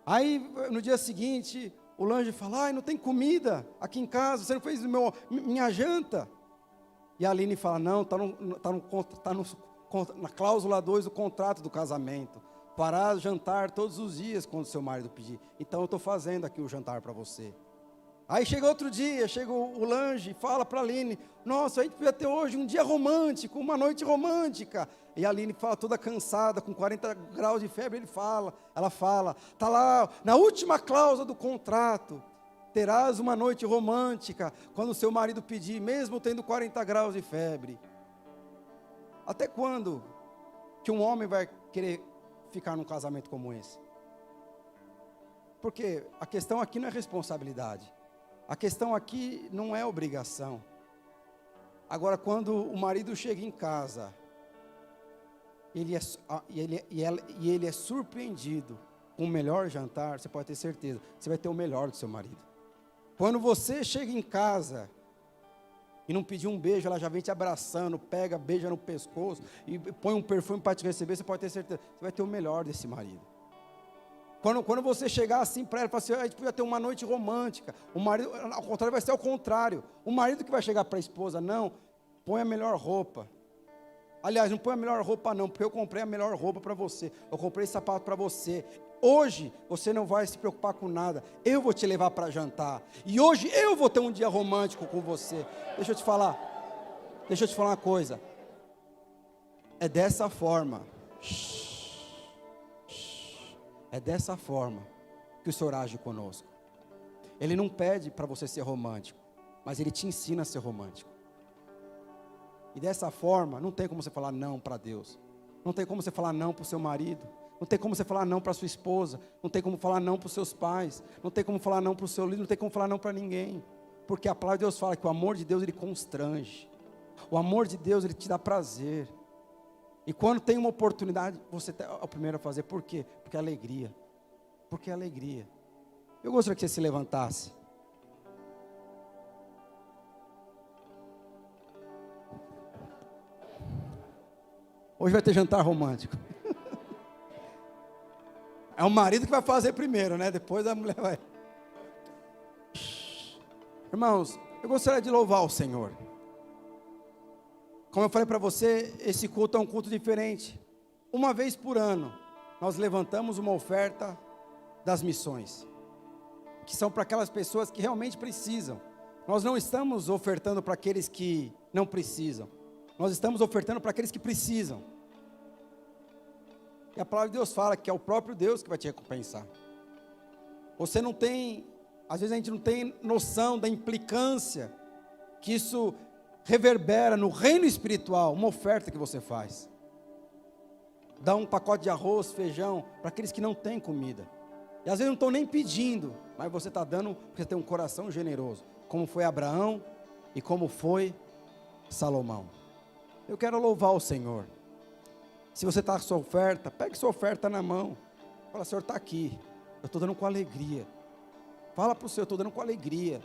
Speaker 1: Aí no dia seguinte, o Lange fala: não tem comida aqui em casa, você não fez minha janta. E a Aline fala: não, está na cláusula 2 do contrato do casamento. Farás jantar todos os dias quando seu marido pedir. Então eu estou fazendo aqui o jantar para você. Aí chega outro dia, chega o Lange e fala para a Aline: nossa, a gente podia ter hoje um dia romântico, uma noite romântica. E a Aline fala toda cansada, com 40 graus de febre, ela fala, está lá, na última cláusula do contrato: terás uma noite romântica quando seu marido pedir, mesmo tendo 40 graus de febre. Até quando que um homem vai querer ficar num casamento como esse? Porque a questão aqui não é responsabilidade. A questão aqui não é obrigação. Agora, quando o marido chega em casa, ele é surpreendido com o melhor jantar, você pode ter certeza, você vai ter o melhor do seu marido. Quando você chega em casa e não pedir um beijo, ela já vem te abraçando, pega, beija no pescoço e põe um perfume para te receber, você pode ter certeza, você vai ter o melhor desse marido. Quando você chegar assim para ela e falar assim: a gente podia ter uma noite romântica, o marido, ao contrário, vai ser ao contrário. O marido que vai chegar para a esposa: não, põe a melhor roupa. Aliás, não põe a melhor roupa não, porque eu comprei a melhor roupa para você, eu comprei esse sapato para você. Hoje você não vai se preocupar com nada, eu vou te levar para jantar, e hoje eu vou ter um dia romântico com você. Deixa eu te falar uma coisa, é dessa forma, é dessa forma que o Senhor age conosco. Ele não pede para você ser romântico, mas Ele te ensina a ser romântico. E dessa forma, não tem como você falar não para Deus, não tem como você falar não para o seu marido, não tem como você falar não para a sua esposa, não tem como falar não para os seus pais, não tem como falar não para o seu líder, não tem como falar não para ninguém, porque a palavra de Deus fala que o amor de Deus, ele constrange, o amor de Deus, ele te dá prazer, e quando tem uma oportunidade, você é o primeiro a fazer. Por quê? Porque é alegria, eu gostaria que você se levantasse. Hoje vai ter jantar romântico. É o marido que vai fazer primeiro, né? Depois a mulher vai. Irmãos, eu gostaria de louvar o Senhor. Como eu falei para você, esse culto é um culto diferente. Uma vez por ano, nós levantamos uma oferta das missões, que são para aquelas pessoas que realmente precisam. Nós não estamos ofertando para aqueles que não precisam. Nós estamos ofertando para aqueles que precisam. E a palavra de Deus fala que é o próprio Deus que vai te recompensar. Você não tem, às vezes a gente não tem noção da implicância que isso reverbera no reino espiritual, uma oferta que você faz. Dá um pacote de arroz, feijão, para aqueles que não têm comida. E às vezes não estão nem pedindo, mas você está dando porque você tem um coração generoso, como foi Abraão e como foi Salomão. Eu quero louvar o Senhor. Se você está com sua oferta, pegue sua oferta na mão. Fala: Senhor, está aqui, eu estou dando com alegria. Fala para o Senhor: estou dando com alegria.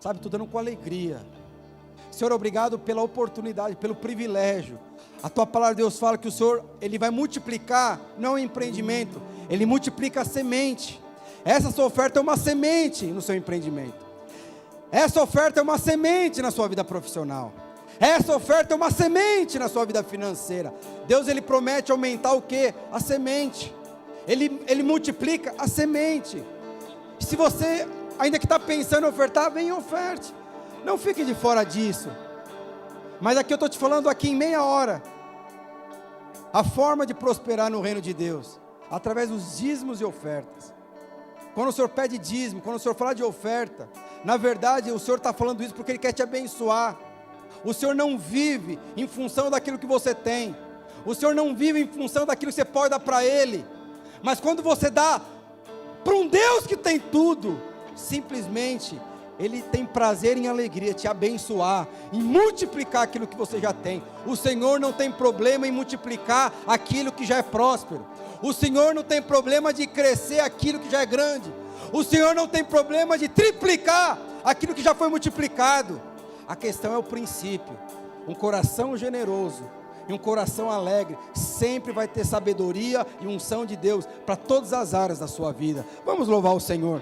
Speaker 1: Sabe, estou dando com alegria. Senhor, obrigado pela oportunidade, pelo privilégio. A tua palavra de Deus fala que o Senhor, Ele vai multiplicar, não é um empreendimento, Ele multiplica a semente. Essa sua oferta é uma semente no seu empreendimento. Essa oferta é uma semente na sua vida profissional. Essa oferta é uma semente na sua vida financeira. Deus, Ele promete aumentar o quê? A semente. Ele multiplica a semente. Se você ainda que está pensando em ofertar, vem e oferte. Não fique de fora disso. Mas aqui eu estou te falando aqui em meia hora. A forma de prosperar no reino de Deus, através dos dízimos e ofertas. Quando o Senhor pede dízimo, quando o Senhor fala de oferta, na verdade o Senhor está falando isso porque Ele quer te abençoar. O Senhor não vive em função daquilo que você tem. O Senhor não vive em função daquilo que você pode dar para Ele. Mas quando você dá para um Deus que tem tudo, simplesmente Ele tem prazer em alegria, te abençoar, em multiplicar aquilo que você já tem. O Senhor não tem problema em multiplicar aquilo que já é próspero. O Senhor não tem problema de crescer aquilo que já é grande. O Senhor não tem problema de triplicar aquilo que já foi multiplicado. A questão é o princípio. Um coração generoso e um coração alegre sempre vai ter sabedoria e unção de Deus para todas as áreas da sua vida. Vamos louvar o Senhor.